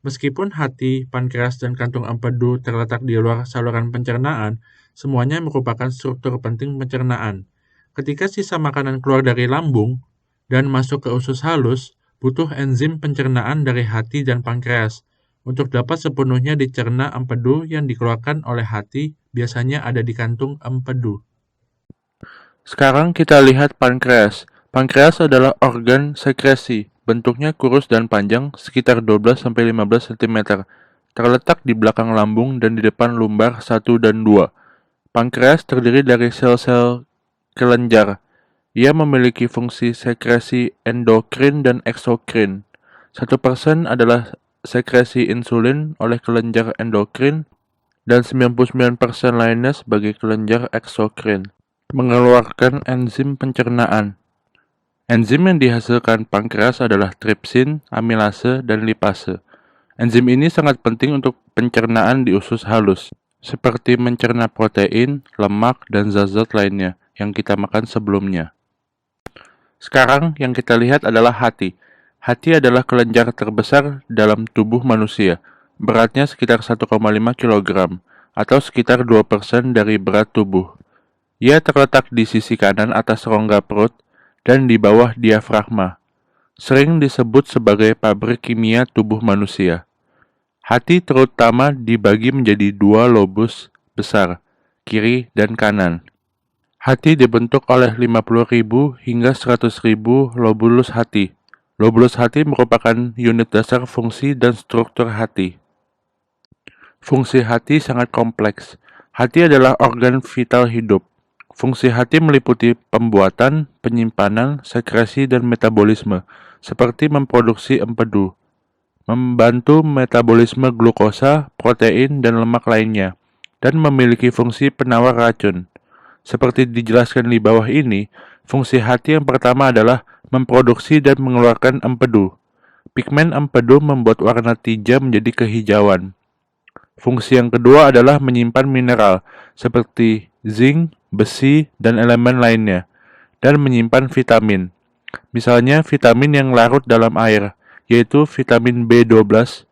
Meskipun hati, pankreas, dan kantung empedu terletak di luar saluran pencernaan, semuanya merupakan struktur penting pencernaan. Ketika sisa makanan keluar dari lambung dan masuk ke usus halus, butuh enzim pencernaan dari hati dan pankreas. Untuk dapat sepenuhnya dicerna empedu yang dikeluarkan oleh hati, biasanya ada di kantung empedu. Sekarang kita lihat pankreas. Pankreas adalah organ sekresi. Bentuknya kurus dan panjang, sekitar 12-15 cm. Terletak di belakang lambung dan di depan lumbar 1 dan 2. Pankreas terdiri dari sel-sel kelenjar. Ia memiliki fungsi sekresi endokrin dan eksokrin. 1% adalah sekresi insulin oleh kelenjar endokrin dan 99% lainnya sebagai kelenjar eksokrin. Mengeluarkan enzim pencernaan. Enzim yang dihasilkan pankreas adalah tripsin, amilase, dan lipase. Enzim ini sangat penting untuk pencernaan di usus halus, seperti mencerna protein, lemak, dan zat-zat lainnya yang kita makan sebelumnya. Sekarang yang kita lihat adalah hati. Hati adalah kelenjar terbesar dalam tubuh manusia. Beratnya sekitar 1,5 kg, atau sekitar 2% dari berat tubuh. Ia terletak di sisi kanan atas rongga perut dan di bawah diafragma. Sering disebut sebagai pabrik kimia tubuh manusia. Hati terutama dibagi menjadi 2 lobus besar, kiri dan kanan. Hati dibentuk oleh 50.000 hingga 100.000 lobulus hati. Lobulus hati merupakan unit dasar fungsi dan struktur hati. Fungsi hati sangat kompleks. Hati adalah organ vital hidup. Fungsi hati meliputi pembuatan, penyimpanan, sekresi, dan metabolisme, seperti memproduksi empedu, membantu metabolisme glukosa, protein, dan lemak lainnya, dan memiliki fungsi penawar racun. Seperti dijelaskan di bawah ini, fungsi hati yang pertama adalah memproduksi dan mengeluarkan empedu. Pigmen empedu membuat warna tinja menjadi kehijauan. Fungsi yang kedua adalah menyimpan mineral, seperti zinc, besi, dan elemen lainnya, dan menyimpan vitamin. Misalnya vitamin yang larut dalam air, yaitu vitamin B12,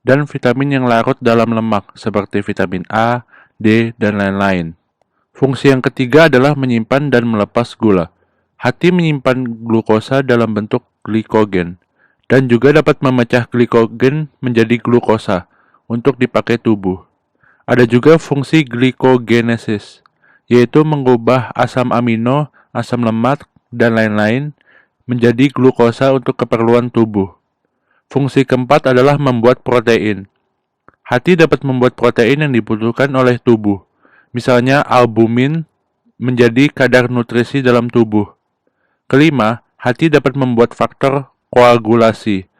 dan vitamin yang larut dalam lemak, seperti vitamin A, D, dan lain-lain. Fungsi yang ketiga adalah menyimpan dan melepas gula. Hati menyimpan glukosa dalam bentuk glikogen, dan juga dapat memecah glikogen menjadi glukosa untuk dipakai tubuh. Ada juga fungsi glikogenesis, yaitu mengubah asam amino, asam lemak, dan lain-lain menjadi glukosa untuk keperluan tubuh. Fungsi keempat adalah membuat protein. Hati dapat membuat protein yang dibutuhkan oleh tubuh, misalnya albumin menjadi kadar nutrisi dalam tubuh. Kelima, hati dapat membuat faktor koagulasi,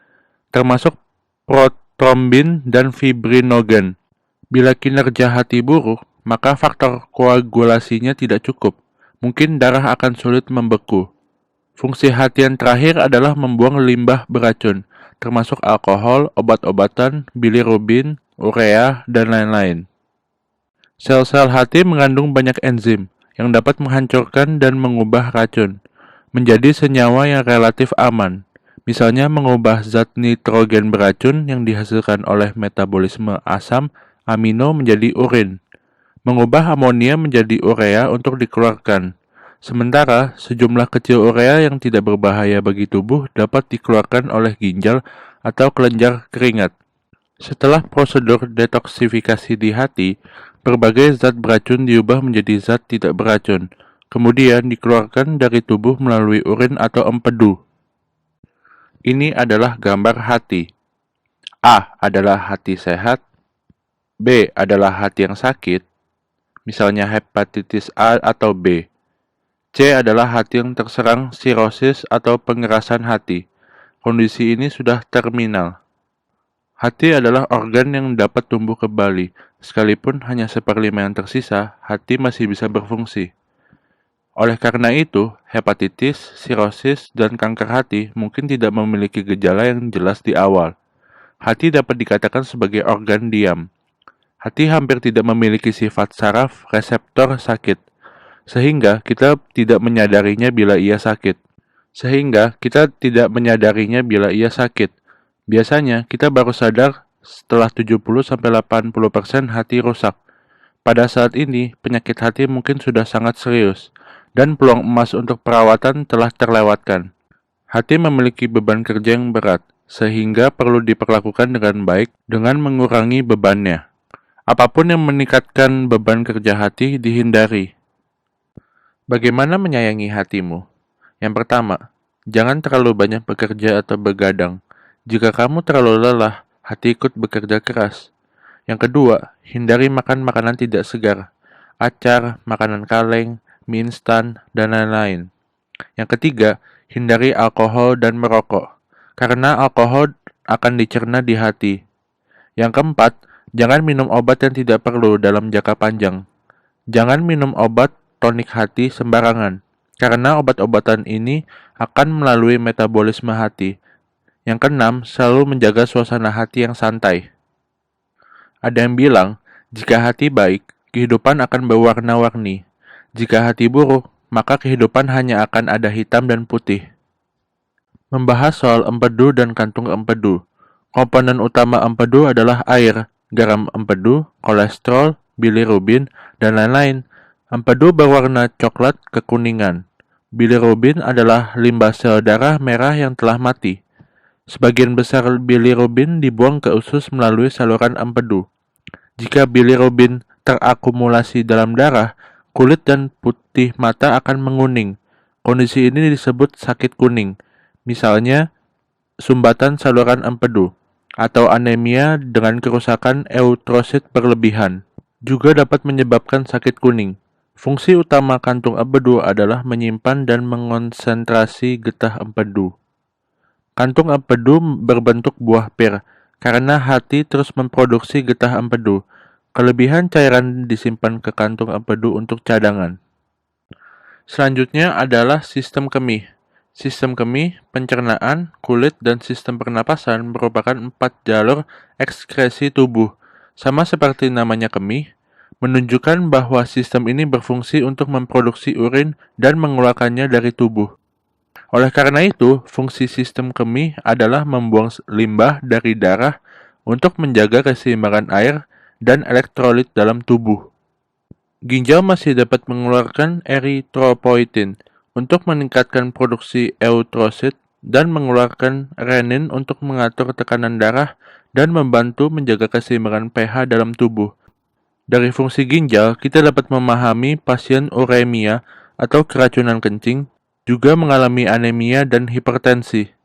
termasuk protrombin dan fibrinogen. Bila kinerja hati buruk, maka faktor koagulasinya tidak cukup. Mungkin darah akan sulit membeku. Fungsi hati yang terakhir adalah membuang limbah beracun, termasuk alkohol, obat-obatan, bilirubin, urea, dan lain-lain. Sel-sel hati mengandung banyak enzim yang dapat menghancurkan dan mengubah racun menjadi senyawa yang relatif aman. Misalnya mengubah zat nitrogen beracun yang dihasilkan oleh metabolisme asam amino menjadi urin, mengubah amonia menjadi urea untuk dikeluarkan. Sementara, sejumlah kecil urea yang tidak berbahaya bagi tubuh dapat dikeluarkan oleh ginjal atau kelenjar keringat. Setelah prosedur detoksifikasi di hati, berbagai zat beracun diubah menjadi zat tidak beracun, kemudian dikeluarkan dari tubuh melalui urin atau empedu. Ini adalah gambar hati. A adalah hati sehat, B adalah hati yang sakit, misalnya hepatitis A atau B. C adalah hati yang terserang sirosis atau pengerasan hati. Kondisi ini sudah terminal. Hati adalah organ yang dapat tumbuh kembali. Sekalipun hanya 1/5 yang tersisa, hati masih bisa berfungsi. Oleh karena itu, hepatitis, sirosis, dan kanker hati mungkin tidak memiliki gejala yang jelas di awal. Hati dapat dikatakan sebagai organ diam. Hati hampir tidak memiliki sifat saraf reseptor sakit, sehingga kita tidak menyadarinya bila ia sakit. Biasanya, kita baru sadar setelah 70-80% hati rusak. Pada saat ini, penyakit hati mungkin sudah sangat serius, dan peluang emas untuk perawatan telah terlewatkan. Hati memiliki beban kerja yang berat, sehingga perlu diperlakukan dengan baik dengan mengurangi bebannya. Apapun yang meningkatkan beban kerja hati dihindari. Bagaimana menyayangi hatimu? Yang pertama, jangan terlalu banyak bekerja atau begadang. Jika kamu terlalu lelah, hati ikut bekerja keras. Yang kedua, hindari makan makanan tidak segar, acar, makanan kaleng, mie instan, dan lain-lain. Yang ketiga, hindari alkohol dan merokok, karena alkohol akan dicerna di hati. Yang keempat, jangan minum obat yang tidak perlu dalam jangka panjang. Jangan minum obat tonik hati sembarangan, karena obat-obatan ini akan melalui metabolisme hati. Yang keenam, selalu menjaga suasana hati yang santai. Ada yang bilang, jika hati baik, kehidupan akan berwarna-warni. Jika hati buruk, maka kehidupan hanya akan ada hitam dan putih. Membahas soal empedu dan kantung empedu. Komponen utama empedu adalah air, garam empedu, kolesterol, bilirubin, dan lain-lain. Empedu berwarna coklat kekuningan. Bilirubin adalah limbah sel darah merah yang telah mati. Sebagian besar bilirubin dibuang ke usus melalui saluran empedu. Jika bilirubin terakumulasi dalam darah, kulit dan putih mata akan menguning. Kondisi ini disebut sakit kuning. Misalnya, sumbatan saluran empedu, atau anemia dengan kerusakan eutrosit berlebihan, juga dapat menyebabkan sakit kuning. Fungsi utama kantung empedu adalah menyimpan dan mengonsentrasi getah empedu. Kantung empedu berbentuk buah pir, karena hati terus memproduksi getah empedu. Kelebihan cairan disimpan ke kantung empedu untuk cadangan. Selanjutnya adalah sistem kemih. Sistem kemih, pencernaan, kulit, dan sistem pernapasan merupakan 4 jalur ekskresi tubuh. Sama seperti namanya kemih, menunjukkan bahwa sistem ini berfungsi untuk memproduksi urin dan mengeluarkannya dari tubuh. Oleh karena itu, fungsi sistem kemih adalah membuang limbah dari darah untuk menjaga keseimbangan air dan elektrolit dalam tubuh. Ginjal masih dapat mengeluarkan eritropoietin untuk meningkatkan produksi eutrosit dan mengeluarkan renin untuk mengatur tekanan darah dan membantu menjaga keseimbangan pH dalam tubuh. Dari fungsi ginjal, kita dapat memahami pasien uremia atau keracunan kencing, juga mengalami anemia dan hipertensi.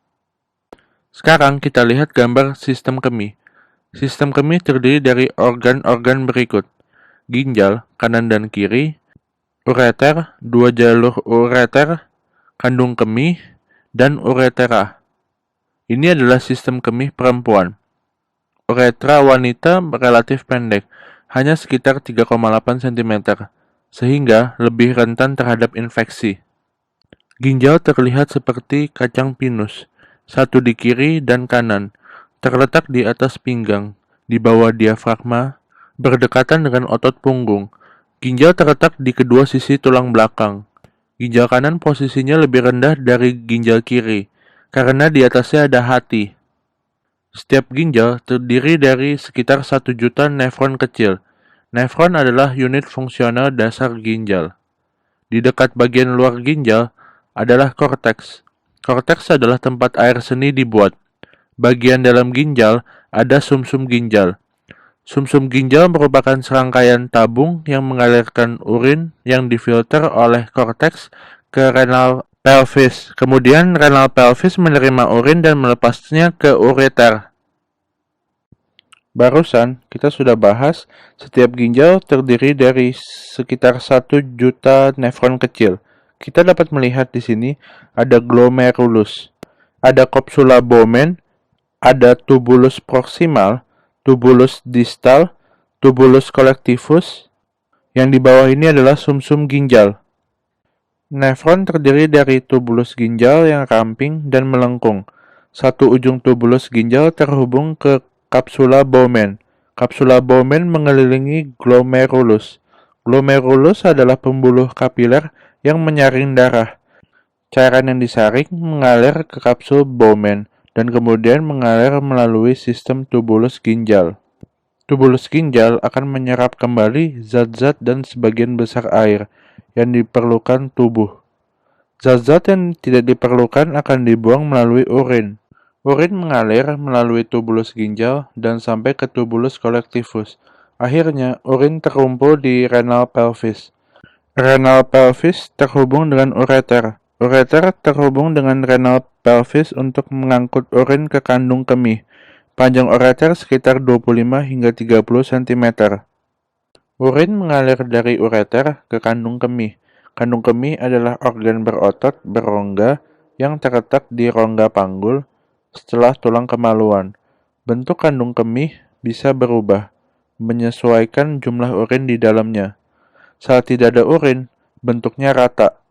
Sekarang kita lihat gambar sistem kemih. Sistem kemih terdiri dari organ-organ berikut: ginjal, kanan dan kiri, ureter, 2 jalur ureter, kandung kemih, dan uretera. Ini adalah sistem kemih perempuan. Uretra wanita relatif pendek, hanya sekitar 3,8 cm, sehingga lebih rentan terhadap infeksi. Ginjal terlihat seperti kacang pinus, satu di kiri dan kanan, terletak di atas pinggang, di bawah diafragma, berdekatan dengan otot punggung. Ginjal terletak di kedua sisi tulang belakang. Ginjal kanan posisinya lebih rendah dari ginjal kiri, karena di atasnya ada hati. Setiap ginjal terdiri dari sekitar 1 juta nefron kecil. Nefron adalah unit fungsional dasar ginjal. Di dekat bagian luar ginjal adalah korteks. Korteks adalah tempat air seni dibuat. Bagian dalam ginjal ada sumsum ginjal. Sumsum ginjal merupakan serangkaian tabung yang mengalirkan urin yang difilter oleh korteks ke renal pelvis. Kemudian renal pelvis menerima urin dan melepasnya ke ureter. Barusan kita sudah bahas setiap ginjal terdiri dari sekitar 1 juta nefron kecil. Kita dapat melihat di sini ada glomerulus, ada capsula Bowman, ada tubulus proximal, tubulus distal, tubulus collectivus. Yang di bawah ini adalah sumsum ginjal. Nefron terdiri dari tubulus ginjal yang ramping dan melengkung. Satu ujung tubulus ginjal terhubung ke kapsula Bowman. Kapsula Bowman mengelilingi glomerulus. Glomerulus adalah pembuluh kapiler yang menyaring darah. Cairan yang disaring mengalir ke kapsul Bowman dan kemudian mengalir melalui sistem tubulus ginjal. Tubulus ginjal akan menyerap kembali zat-zat dan sebagian besar air yang diperlukan tubuh. Zat-zat yang tidak diperlukan akan dibuang melalui urin. Urin mengalir melalui tubulus ginjal dan sampai ke tubulus collectivus. Akhirnya, urin terkumpul di renal pelvis. Renal pelvis terhubung dengan ureter. Ureter terhubung dengan renal pelvis untuk mengangkut urin ke kandung kemih. Panjang ureter sekitar 25 hingga 30 cm. Urin mengalir dari ureter ke kandung kemih. Kandung kemih adalah organ berotot berongga yang terletak di rongga panggul setelah tulang kemaluan. Bentuk kandung kemih bisa berubah, menyesuaikan jumlah urin di dalamnya. Saat tidak ada urin, bentuknya rata.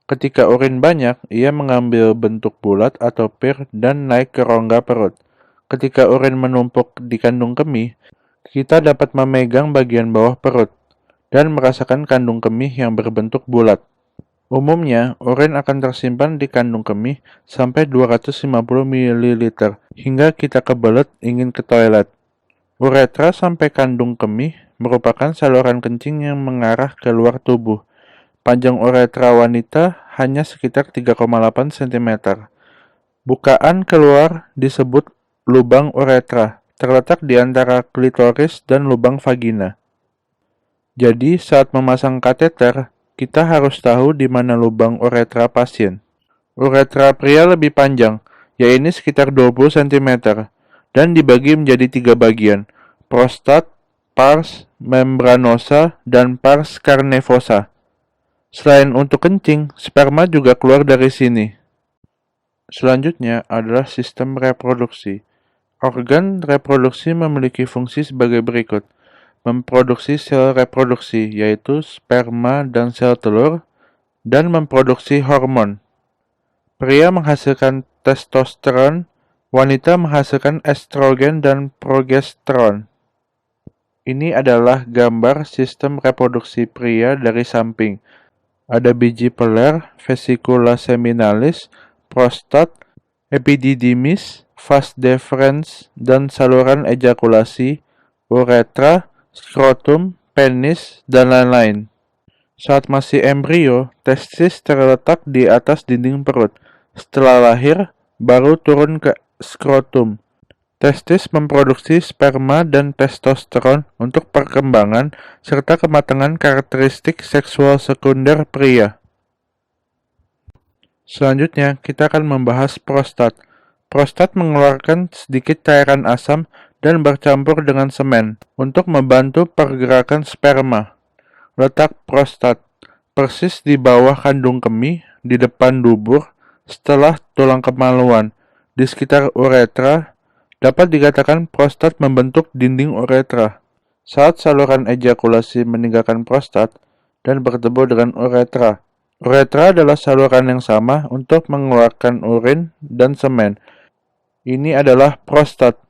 Ketika urin banyak, ia mengambil bentuk bulat atau pir dan naik ke rongga perut. Ketika urin menumpuk di kandung kemih, kita dapat memegang bagian bawah perut dan merasakan kandung kemih yang berbentuk bulat. Umumnya, urin akan tersimpan di kandung kemih sampai 250 ml hingga kita kebelet ingin ke toilet. Uretra sampai kandung kemih merupakan saluran kencing yang mengarah ke luar tubuh. Panjang uretra wanita hanya sekitar 3,8 cm. Bukaan keluar disebut lubang uretra, terletak di antara klitoris dan lubang vagina. Jadi, saat memasang kateter, kita harus tahu di mana lubang uretra pasien. Uretra pria lebih panjang, yaitu sekitar 20 cm, dan dibagi menjadi 3 bagian, prostat, pars membranosa, dan pars carnevosa. Selain untuk kencing, sperma juga keluar dari sini. Selanjutnya adalah sistem reproduksi. Organ reproduksi memiliki fungsi sebagai berikut. Memproduksi sel reproduksi, yaitu sperma dan sel telur, dan memproduksi hormon. Pria menghasilkan testosteron, wanita menghasilkan estrogen dan progesteron. Ini adalah gambar sistem reproduksi pria dari samping. Ada biji peler, vesicula seminalis, prostat, epididymis, vas deferens, dan saluran ejakulasi, uretra, skrotum, penis, dan lain-lain. Saat masih embrio, testis terletak di atas dinding perut. Setelah lahir, baru turun ke skrotum. Testis memproduksi sperma dan testosteron untuk perkembangan serta kematangan karakteristik seksual sekunder pria. Selanjutnya, kita akan membahas prostat. Prostat mengeluarkan sedikit cairan asam dan bercampur dengan semen untuk membantu pergerakan sperma. Letak prostat persis di bawah kandung kemih, di depan dubur, setelah tulang kemaluan, di sekitar uretra. Dapat dikatakan prostat membentuk dinding uretra. Saat saluran ejakulasi meninggalkan prostat dan bertemu dengan uretra. Uretra adalah saluran yang sama untuk mengeluarkan urin dan semen. Ini adalah prostat.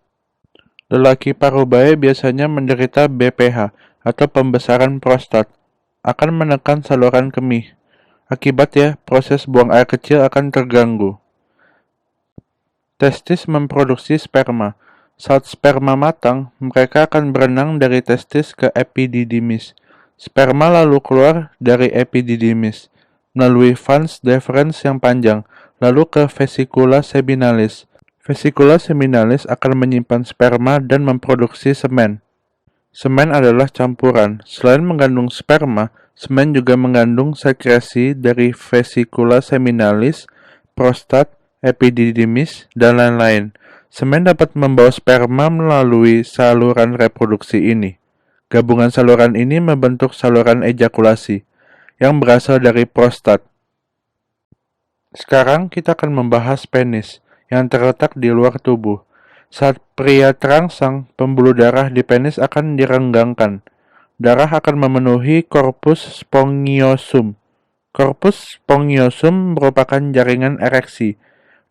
Lelaki parubaya biasanya menderita BPH atau pembesaran prostat, akan menekan saluran kemih. Akibatnya, proses buang air kecil akan terganggu. Testis memproduksi sperma. Saat sperma matang, mereka akan berenang dari testis ke epididymis. Sperma lalu keluar dari epididymis melalui vas deferens yang panjang, lalu ke vesicula seminalis. Vesicula seminalis akan menyimpan sperma dan memproduksi semen. Semen adalah campuran. Selain mengandung sperma, semen juga mengandung sekresi dari vesicula seminalis, prostat, epididymis, dan lain-lain. Semen dapat membawa sperma melalui saluran reproduksi ini. Gabungan saluran ini membentuk saluran ejakulasi yang berasal dari prostat. Sekarang kita akan membahas penis yang terletak di luar tubuh. Saat pria terangsang, pembuluh darah di penis akan direnggangkan. Darah akan memenuhi corpus spongiosum. Corpus spongiosum merupakan jaringan ereksi.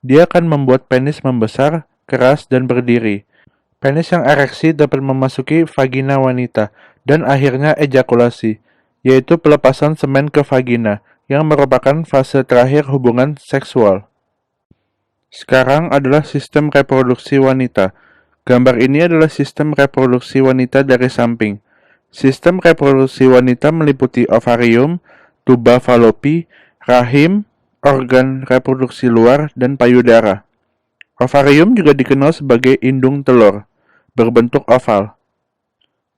Dia akan membuat penis membesar, keras, dan berdiri. Penis yang ereksi dapat memasuki vagina wanita dan akhirnya ejakulasi, yaitu pelepasan semen ke vagina, yang merupakan fase terakhir hubungan seksual. Sekarang adalah sistem reproduksi wanita. Gambar ini adalah sistem reproduksi wanita dari samping. Sistem reproduksi wanita meliputi ovarium, tuba falopi, rahim, organ reproduksi luar, dan payudara. Ovarium juga dikenal sebagai indung telur, berbentuk oval.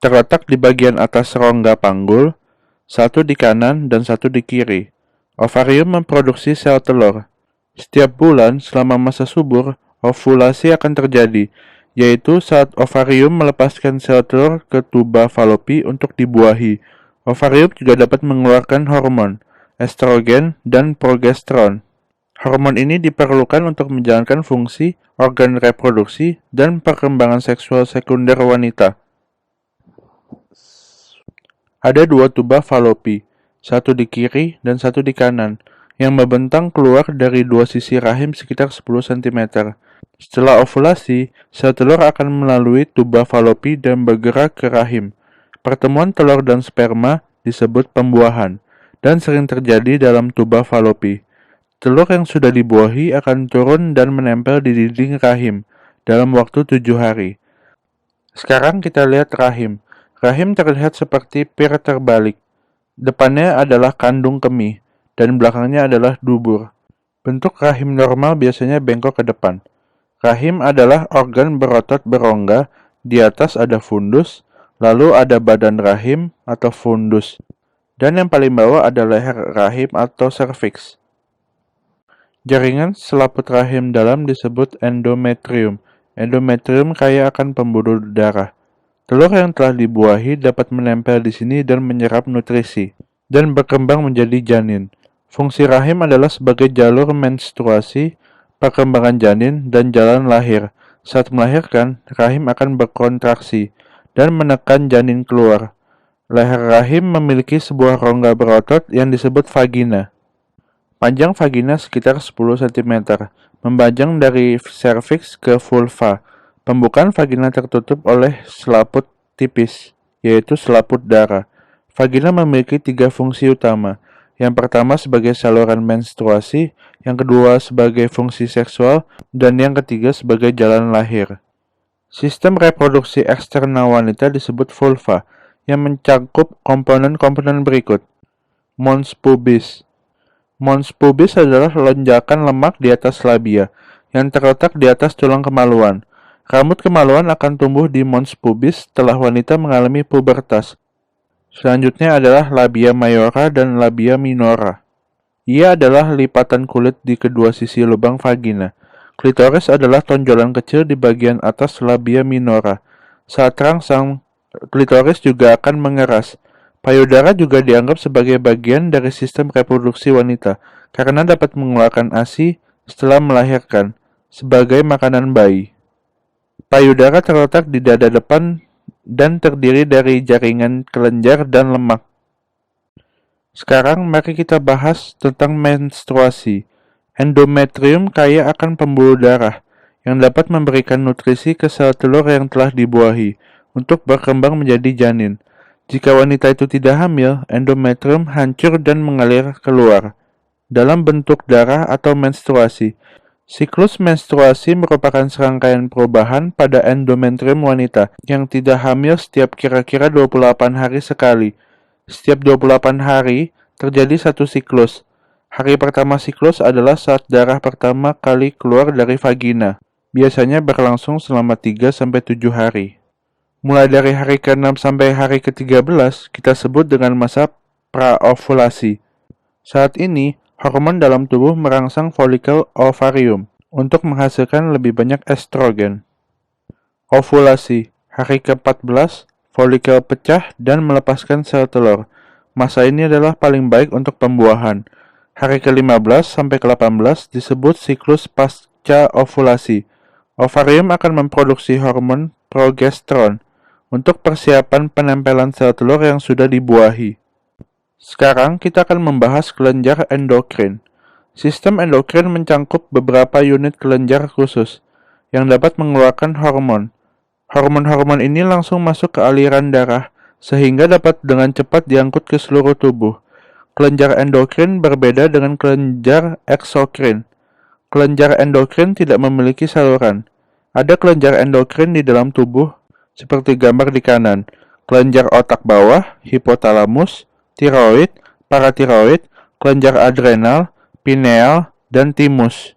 Terletak di bagian atas rongga panggul. satu di kanan dan satu di kiri. Ovarium memproduksi sel telur. Setiap bulan selama masa subur, ovulasi akan terjadi, yaitu saat ovarium melepaskan sel telur ke tuba falopi untuk dibuahi. Ovarium juga dapat mengeluarkan hormon, estrogen, dan progesteron. Hormon ini diperlukan untuk menjalankan fungsi, organ reproduksi, dan perkembangan seksual sekunder wanita. Ada dua tuba falopi, satu di kiri dan satu di kanan, yang membentang keluar dari dua sisi rahim sekitar 10 cm. Setelah ovulasi, sel telur akan melalui tuba falopi dan bergerak ke rahim. Pertemuan telur dan sperma disebut pembuahan, dan sering terjadi dalam tuba falopi. Telur yang sudah dibuahi akan turun dan menempel di dinding rahim dalam waktu 7 hari. Sekarang kita lihat rahim. Rahim terlihat seperti pir terbalik. Depannya adalah kandung kemih, dan belakangnya adalah dubur. Bentuk rahim normal biasanya bengkok ke depan. Rahim adalah organ berotot berongga, di atas ada fundus, lalu ada badan rahim atau fundus, dan yang paling bawah ada leher rahim atau serviks. Jaringan selaput rahim dalam disebut endometrium. Endometrium kaya akan pembuluh darah. Telur yang telah dibuahi dapat menempel di sini dan menyerap nutrisi, dan berkembang menjadi janin. Fungsi rahim adalah sebagai jalur menstruasi, perkembangan janin, dan jalan lahir. Saat melahirkan, rahim akan berkontraksi dan menekan janin keluar. Leher rahim memiliki sebuah rongga berotot yang disebut vagina. Panjang vagina sekitar 10 cm, membajang dari serviks ke vulva. Pembukaan vagina tertutup oleh selaput tipis, yaitu selaput darah. Vagina memiliki 3 fungsi utama. Yang pertama sebagai saluran menstruasi, yang kedua sebagai fungsi seksual, dan yang ketiga sebagai jalan lahir. Sistem reproduksi eksternal wanita disebut vulva, yang mencakup komponen-komponen berikut. Mons pubis. Mons pubis adalah lonjakan lemak di atas labia, yang terletak di atas tulang kemaluan. Rambut kemaluan akan tumbuh di mons pubis setelah wanita mengalami pubertas. Selanjutnya adalah labia mayora dan labia minora. Ia adalah lipatan kulit di kedua sisi lubang vagina. Klitoris adalah tonjolan kecil di bagian atas labia minora. Saat terangsang, klitoris juga akan mengeras. Payudara juga dianggap sebagai bagian dari sistem reproduksi wanita karena dapat mengeluarkan ASI setelah melahirkan sebagai makanan bayi. Payudara terletak di dada depan dan terdiri dari jaringan kelenjar dan lemak. Sekarang mari kita bahas tentang menstruasi. Endometrium kaya akan pembuluh darah yang dapat memberikan nutrisi ke sel telur yang telah dibuahi untuk berkembang menjadi janin. Jika wanita itu tidak hamil, endometrium hancur dan mengalir keluar dalam bentuk darah atau menstruasi. Siklus menstruasi merupakan serangkaian perubahan pada endometrium wanita yang tidak hamil setiap kira-kira 28 hari sekali. Setiap 28 hari terjadi satu siklus. Hari pertama siklus adalah saat darah pertama kali keluar dari vagina. Biasanya berlangsung selama 3-7 hari. Mulai dari hari ke-6 sampai hari ke-13 kita sebut dengan masa praovulasi. Saat ini, hormon dalam tubuh merangsang folikel ovarium untuk menghasilkan lebih banyak estrogen. Ovulasi, hari ke-14, folikel pecah dan melepaskan sel telur. Masa ini adalah paling baik untuk pembuahan. Hari ke-15 sampai ke-18 disebut siklus pasca ovulasi. Ovarium akan memproduksi hormon progesteron untuk persiapan penempelan sel telur yang sudah dibuahi. Sekarang kita akan membahas kelenjar endokrin. Sistem endokrin mencangkup beberapa unit kelenjar khusus yang dapat mengeluarkan hormon. Hormon-hormon ini langsung masuk ke aliran darah sehingga dapat dengan cepat diangkut ke seluruh tubuh. Kelenjar endokrin berbeda dengan kelenjar eksokrin. Kelenjar endokrin tidak memiliki saluran. Ada kelenjar endokrin di dalam tubuh seperti gambar di kanan. Kelenjar otak bawah, hipotalamus, tiroid, paratiroid, kelenjar adrenal, pineal, dan timus.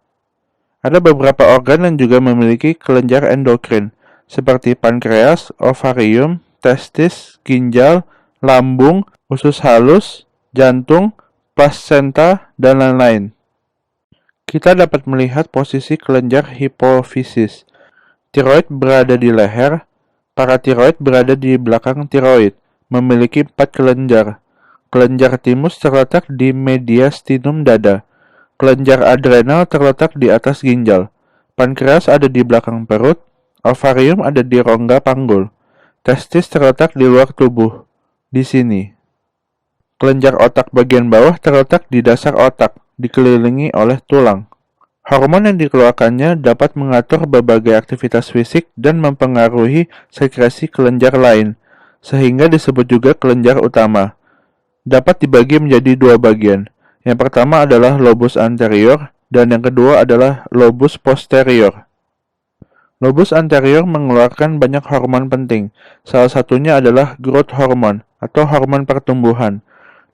Ada beberapa organ yang juga memiliki kelenjar endokrin, seperti pankreas, ovarium, testis, ginjal, lambung, usus halus, jantung, plasenta, dan lain-lain. Kita dapat melihat posisi kelenjar hipofisis. Tiroid berada di leher, paratiroid berada di belakang tiroid, memiliki 4 kelenjar. Kelenjar timus terletak di mediastinum dada. Kelenjar adrenal terletak di atas ginjal. Pankreas ada di belakang perut. Ovarium ada di rongga panggul. Testis terletak di luar tubuh, di sini. Kelenjar otak bagian bawah terletak di dasar otak, dikelilingi oleh tulang. Hormon yang dikeluarkannya dapat mengatur berbagai aktivitas fisik dan mempengaruhi sekresi kelenjar lain, sehingga disebut juga kelenjar utama. Dapat dibagi menjadi 2 bagian. Yang pertama adalah lobus anterior dan yang kedua adalah lobus posterior. Lobus anterior mengeluarkan banyak hormon penting. Salah satunya adalah growth hormone atau hormon pertumbuhan.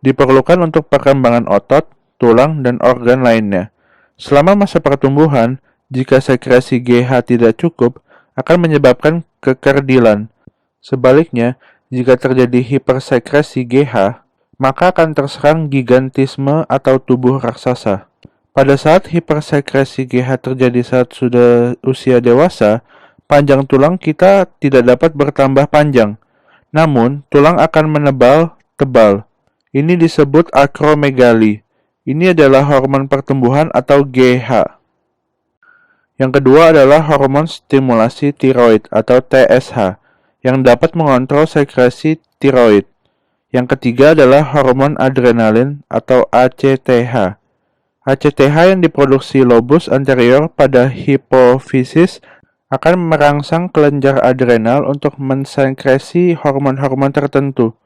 Diperlukan untuk perkembangan otot, tulang, dan organ lainnya. Selama masa pertumbuhan, jika sekresi GH tidak cukup, akan menyebabkan kekerdilan. Sebaliknya, jika terjadi hipersekresi GH, maka akan terserang gigantisme atau tubuh raksasa. Pada saat hipersekresi GH terjadi saat sudah usia dewasa, panjang tulang kita tidak dapat bertambah panjang. Namun, tulang akan menebal tebal. Ini disebut akromegali. Ini adalah hormon pertumbuhan atau GH. Yang kedua adalah hormon stimulasi tiroid atau TSH yang dapat mengontrol sekresi tiroid. Yang ketiga adalah hormon adrenalin atau ACTH. ACTH yang diproduksi lobus anterior pada hipofisis akan merangsang kelenjar adrenal untuk mensekresi hormon-hormon tertentu.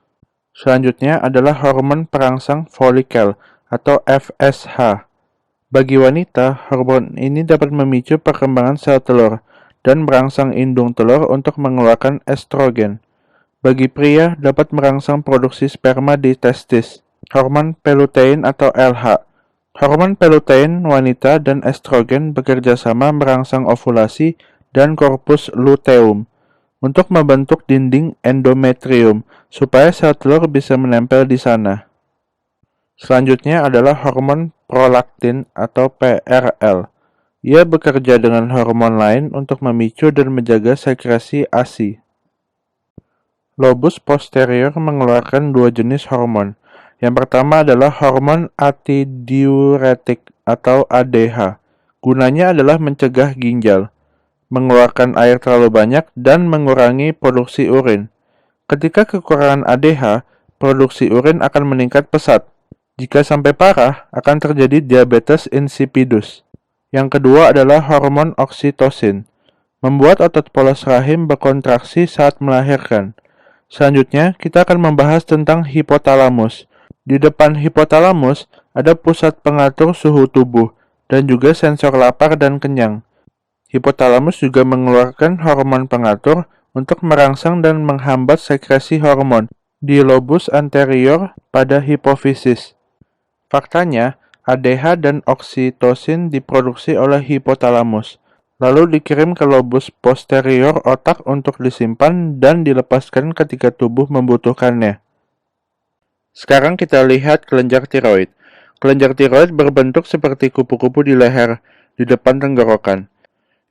Selanjutnya adalah hormon perangsang folikel atau FSH. Bagi wanita, hormon ini dapat memicu perkembangan sel telur dan merangsang indung telur untuk mengeluarkan estrogen. Bagi pria, dapat merangsang produksi sperma di testis. Hormon pelutein atau LH. Hormon pelutein wanita dan estrogen bekerja sama merangsang ovulasi dan korpus luteum untuk membentuk dinding endometrium supaya sel telur bisa menempel di sana. Selanjutnya adalah hormon prolaktin atau PRL. Ia bekerja dengan hormon lain untuk memicu dan menjaga sekresi ASI. Lobus posterior mengeluarkan 2 jenis hormon. Yang pertama adalah hormon antidiuretik atau ADH. Gunanya adalah mencegah ginjal, mengeluarkan air terlalu banyak, dan mengurangi produksi urin. Ketika kekurangan ADH, produksi urin akan meningkat pesat. Jika sampai parah, akan terjadi diabetes insipidus. Yang kedua adalah hormon oksitosin, membuat otot polos rahim berkontraksi saat melahirkan. Selanjutnya, kita akan membahas tentang hipotalamus. Di depan hipotalamus, ada pusat pengatur suhu tubuh, dan juga sensor lapar dan kenyang. Hipotalamus juga mengeluarkan hormon pengatur untuk merangsang dan menghambat sekresi hormon di lobus anterior pada hipofisis. Faktanya, ADH dan oksitosin diproduksi oleh hipotalamus, lalu dikirim ke lobus posterior otak untuk disimpan dan dilepaskan ketika tubuh membutuhkannya. Sekarang kita lihat kelenjar tiroid. Kelenjar tiroid berbentuk seperti kupu-kupu di leher, di depan tenggorokan.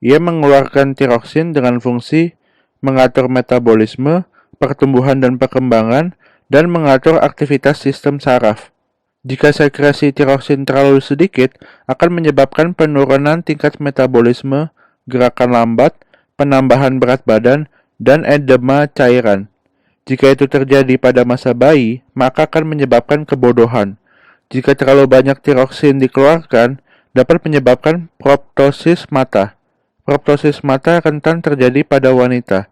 Ia mengeluarkan tiroksin dengan fungsi mengatur metabolisme, pertumbuhan dan perkembangan, dan mengatur aktivitas sistem saraf. Jika sekresi tiroksin terlalu sedikit, akan menyebabkan penurunan tingkat metabolisme, gerakan lambat, penambahan berat badan, dan edema cairan. Jika itu terjadi pada masa bayi, maka akan menyebabkan kebodohan. Jika terlalu banyak tiroksin dikeluarkan, dapat menyebabkan proptosis mata. Proptosis mata rentan terjadi pada wanita.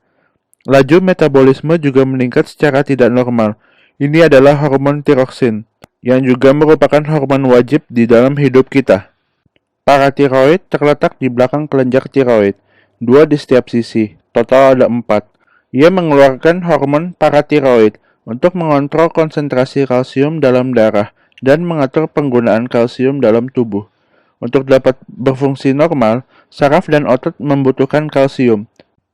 Laju metabolisme juga meningkat secara tidak normal. Ini adalah hormon tiroksin, yang juga merupakan hormon wajib di dalam hidup kita. Paratiroid terletak di belakang kelenjar tiroid, 2 di setiap sisi, total ada 4. Ia mengeluarkan hormon paratiroid untuk mengontrol konsentrasi kalsium dalam darah dan mengatur penggunaan kalsium dalam tubuh. Untuk dapat berfungsi normal, saraf dan otot membutuhkan kalsium.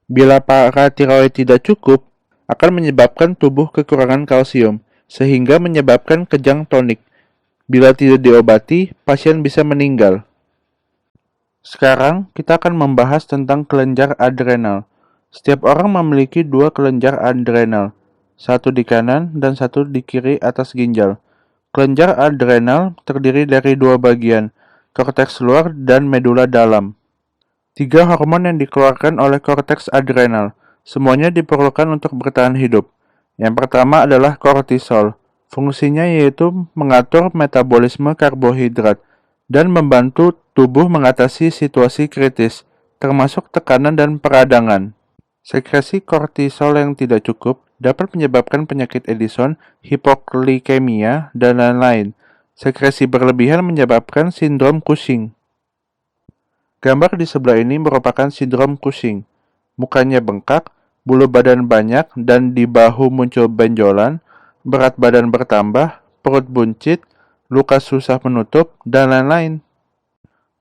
Bila paratiroid tidak cukup, akan menyebabkan tubuh kekurangan kalsium. sehingga menyebabkan kejang tonik. Bila tidak diobati, pasien bisa meninggal. Sekarang, kita akan membahas tentang kelenjar adrenal. Setiap orang memiliki dua kelenjar adrenal, satu di kanan dan satu di kiri atas ginjal. Kelenjar adrenal terdiri dari dua bagian, korteks luar dan medula dalam. Tiga hormon yang dikeluarkan oleh korteks adrenal, semuanya diperlukan untuk bertahan hidup. Yang pertama adalah kortisol. Fungsinya yaitu mengatur metabolisme karbohidrat dan membantu tubuh mengatasi situasi kritis, termasuk tekanan dan peradangan. Sekresi kortisol yang tidak cukup dapat menyebabkan penyakit Addison, hipoglikemia, dan lain-lain. Sekresi berlebihan menyebabkan sindrom Cushing. Gambar di sebelah ini merupakan sindrom Cushing. Mukanya bengkak, bulu badan banyak, dan di bahu muncul benjolan, berat badan bertambah, perut buncit, luka susah menutup, dan lain-lain.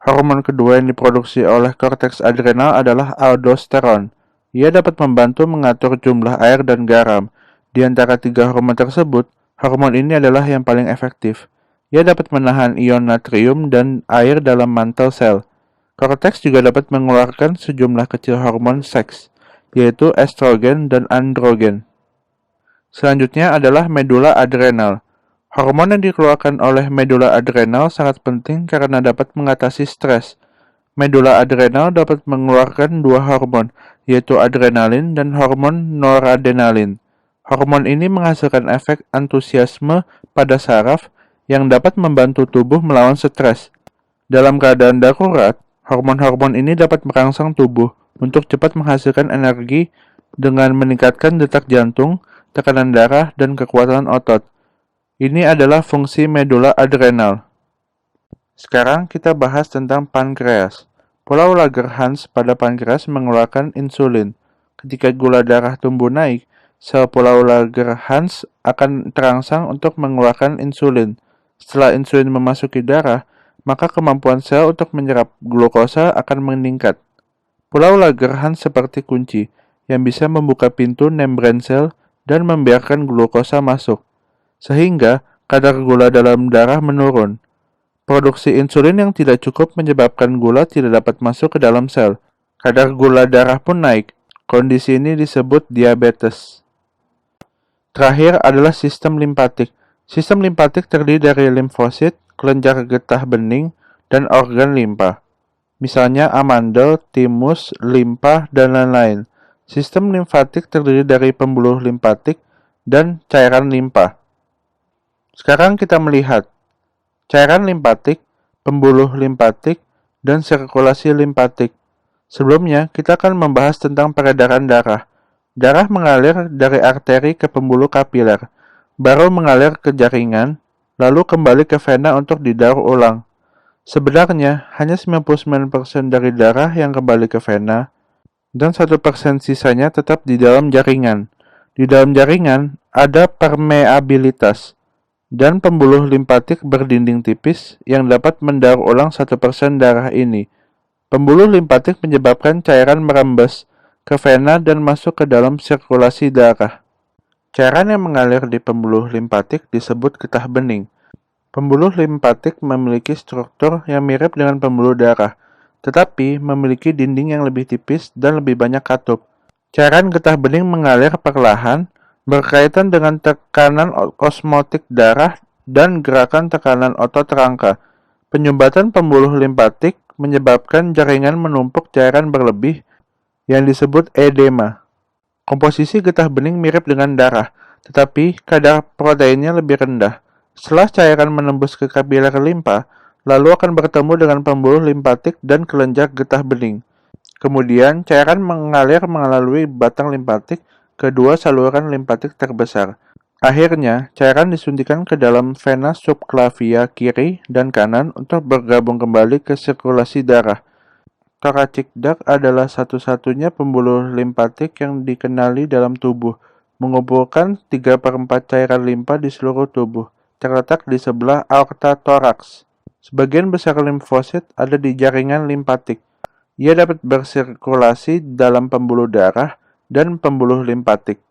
Hormon kedua yang diproduksi oleh korteks adrenal adalah aldosteron. Ia dapat membantu mengatur jumlah air dan garam. Di antara tiga hormon tersebut, hormon ini adalah yang paling efektif. Ia dapat menahan ion natrium dan air dalam mantel sel. Korteks juga dapat mengeluarkan sejumlah kecil hormon seks, yaitu estrogen dan androgen. Selanjutnya adalah medula adrenal. Hormon yang dikeluarkan oleh medula adrenal sangat penting karena dapat mengatasi stres. Medula adrenal dapat mengeluarkan dua hormon, yaitu adrenalin dan hormon noradrenalin. Hormon ini menghasilkan efek antusiasme pada saraf yang dapat membantu tubuh melawan stres. Dalam keadaan darurat, hormon-hormon ini dapat merangsang tubuh untuk cepat menghasilkan energi dengan meningkatkan detak jantung, tekanan darah, dan kekuatan otot. Ini adalah fungsi medula adrenal. Sekarang kita bahas tentang pankreas. Pola Langerhans pada pankreas mengeluarkan insulin. Ketika gula darah tumbuh naik, sel pola Langerhans akan terangsang untuk mengeluarkan insulin. Setelah insulin memasuki darah, maka kemampuan sel untuk menyerap glukosa akan meningkat. Pola Langerhans seperti kunci yang bisa membuka pintu membran sel dan membiarkan glukosa masuk, sehingga kadar gula dalam darah menurun. Produksi insulin yang tidak cukup menyebabkan gula tidak dapat masuk ke dalam sel. Kadar gula darah pun naik. Kondisi ini disebut diabetes. Terakhir adalah sistem limpatik. Sistem limpatik terdiri dari limfosit, kelenjar getah bening, dan organ limpa. Misalnya amandel, timus, limpa, dan lain-lain. Sistem limfatik terdiri dari pembuluh limpatik dan cairan limpa. Sekarang kita melihat cairan limpatik, pembuluh limpatik, dan sirkulasi limpatik. Sebelumnya, kita akan membahas tentang peredaran darah. Darah mengalir dari arteri ke pembuluh kapiler, baru mengalir ke jaringan, lalu kembali ke vena untuk didaur ulang. Sebenarnya, hanya 99% dari darah yang kembali ke vena, dan 1% sisanya tetap di dalam jaringan. Di dalam jaringan, ada permeabilitas, dan pembuluh limpatik berdinding tipis yang dapat mendaur ulang 1% darah ini. Pembuluh limpatik menyebabkan cairan merembes ke vena dan masuk ke dalam sirkulasi darah. Cairan yang mengalir di pembuluh limpatik disebut getah bening. Pembuluh limpatik memiliki struktur yang mirip dengan pembuluh darah, tetapi memiliki dinding yang lebih tipis dan lebih banyak katup. Cairan getah bening mengalir perlahan, berkaitan dengan tekanan osmotik darah dan gerakan tekanan otot rangka. Penyumbatan pembuluh limpatik menyebabkan jaringan menumpuk cairan berlebih yang disebut edema. Komposisi getah bening mirip dengan darah, tetapi kadar proteinnya lebih rendah. Setelah cairan menembus ke kapiler limpa, lalu akan bertemu dengan pembuluh limpatik dan kelenjar getah bening. Kemudian, cairan mengalir melalui batang limpatik ke dua saluran limpatik terbesar. Akhirnya, cairan disuntikan ke dalam vena subclavia kiri dan kanan untuk bergabung kembali ke sirkulasi darah. Thoracic duct adalah satu-satunya pembuluh limpatik yang dikenali dalam tubuh, mengumpulkan 3/4 cairan limpa di seluruh tubuh, terletak di sebelah aorta toraks. Sebagian besar limfosit ada di jaringan limpatik. Ia dapat bersirkulasi dalam pembuluh darah dan pembuluh limpatik.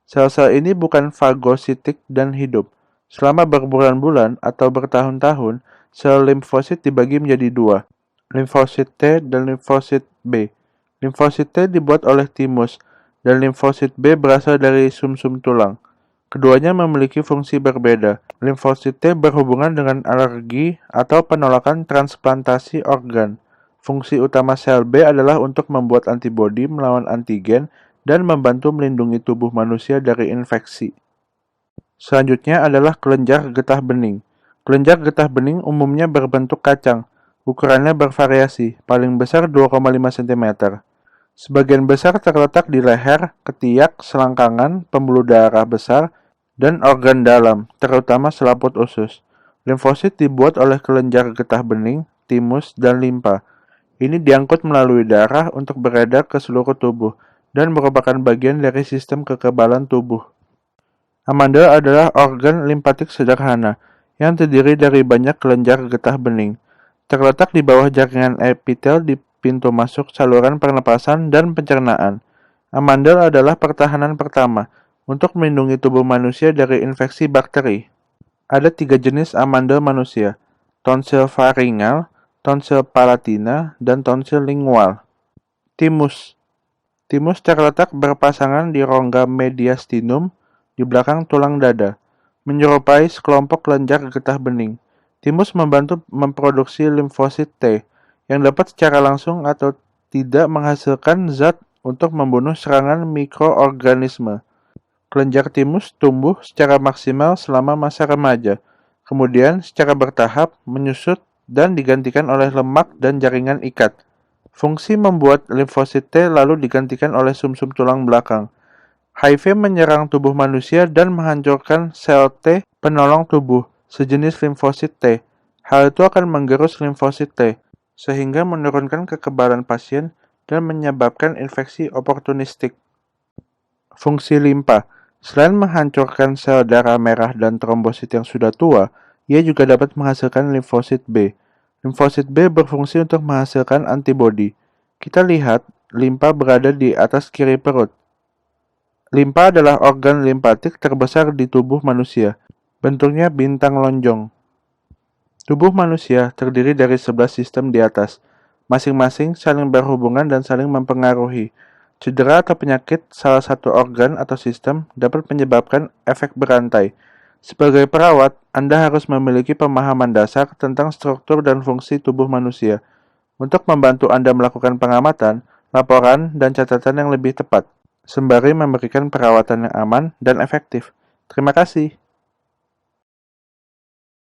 Sel-sel ini bukan fagositik dan hidup. Selama berbulan-bulan atau bertahun-tahun, sel limfosit dibagi menjadi dua, limfosit T dan limfosit B. Limfosit T dibuat oleh timus, dan limfosit B berasal dari sumsum tulang. Keduanya memiliki fungsi berbeda. Limfosit T berhubungan dengan alergi atau penolakan transplantasi organ. Fungsi utama sel B adalah untuk membuat antibodi melawan antigen dan membantu melindungi tubuh manusia dari infeksi. Selanjutnya adalah kelenjar getah bening. Kelenjar getah bening umumnya berbentuk kacang. Ukurannya bervariasi, paling besar 2,5 cm. Sebagian besar terletak di leher, ketiak, selangkangan, pembuluh darah besar, dan organ dalam, terutama selaput usus. Limfosit dibuat oleh kelenjar getah bening, timus, dan limpa. Ini diangkut melalui darah untuk beredar ke seluruh tubuh dan merupakan bagian dari sistem kekebalan tubuh. Amandel adalah organ limfatik sederhana yang terdiri dari banyak kelenjar getah bening. Terletak di bawah jaringan epitel di pintu masuk saluran pernapasan dan pencernaan. Amandel adalah pertahanan pertama untuk melindungi tubuh manusia dari infeksi bakteri. Ada 3 jenis amandel manusia, tonsil faringal, tonsil palatina, dan tonsil lingual. Timus. Timus terletak berpasangan di rongga mediastinum di belakang tulang dada, menyerupai sekelompok kelenjar getah bening. Timus membantu memproduksi limfosit T yang dapat secara langsung atau tidak menghasilkan zat untuk membunuh serangan mikroorganisme. Kelenjar timus tumbuh secara maksimal selama masa remaja, kemudian secara bertahap menyusut dan digantikan oleh lemak dan jaringan ikat. Fungsi membuat limfosit T lalu digantikan oleh sumsum tulang belakang. HIV menyerang tubuh manusia dan menghancurkan sel T penolong tubuh, sejenis limfosit T. Hal itu akan menggerus limfosit T, sehingga menurunkan kekebalan pasien dan menyebabkan infeksi oportunistik. Fungsi limpa. Selain menghancurkan sel darah merah dan trombosit yang sudah tua, ia juga dapat menghasilkan limfosit B. Limfosit B berfungsi untuk menghasilkan antibodi. Kita lihat, limpa berada di atas kiri perut. Limpa adalah organ limfatik terbesar di tubuh manusia. Bentuknya bintang lonjong. Tubuh manusia terdiri dari 11 sistem di atas. Masing-masing saling berhubungan dan saling mempengaruhi. Cedera atau penyakit salah satu organ atau sistem dapat menyebabkan efek berantai. Sebagai perawat, Anda harus memiliki pemahaman dasar tentang struktur dan fungsi tubuh manusia untuk membantu Anda melakukan pengamatan, laporan, dan catatan yang lebih tepat, sembari memberikan perawatan yang aman dan efektif. Terima kasih.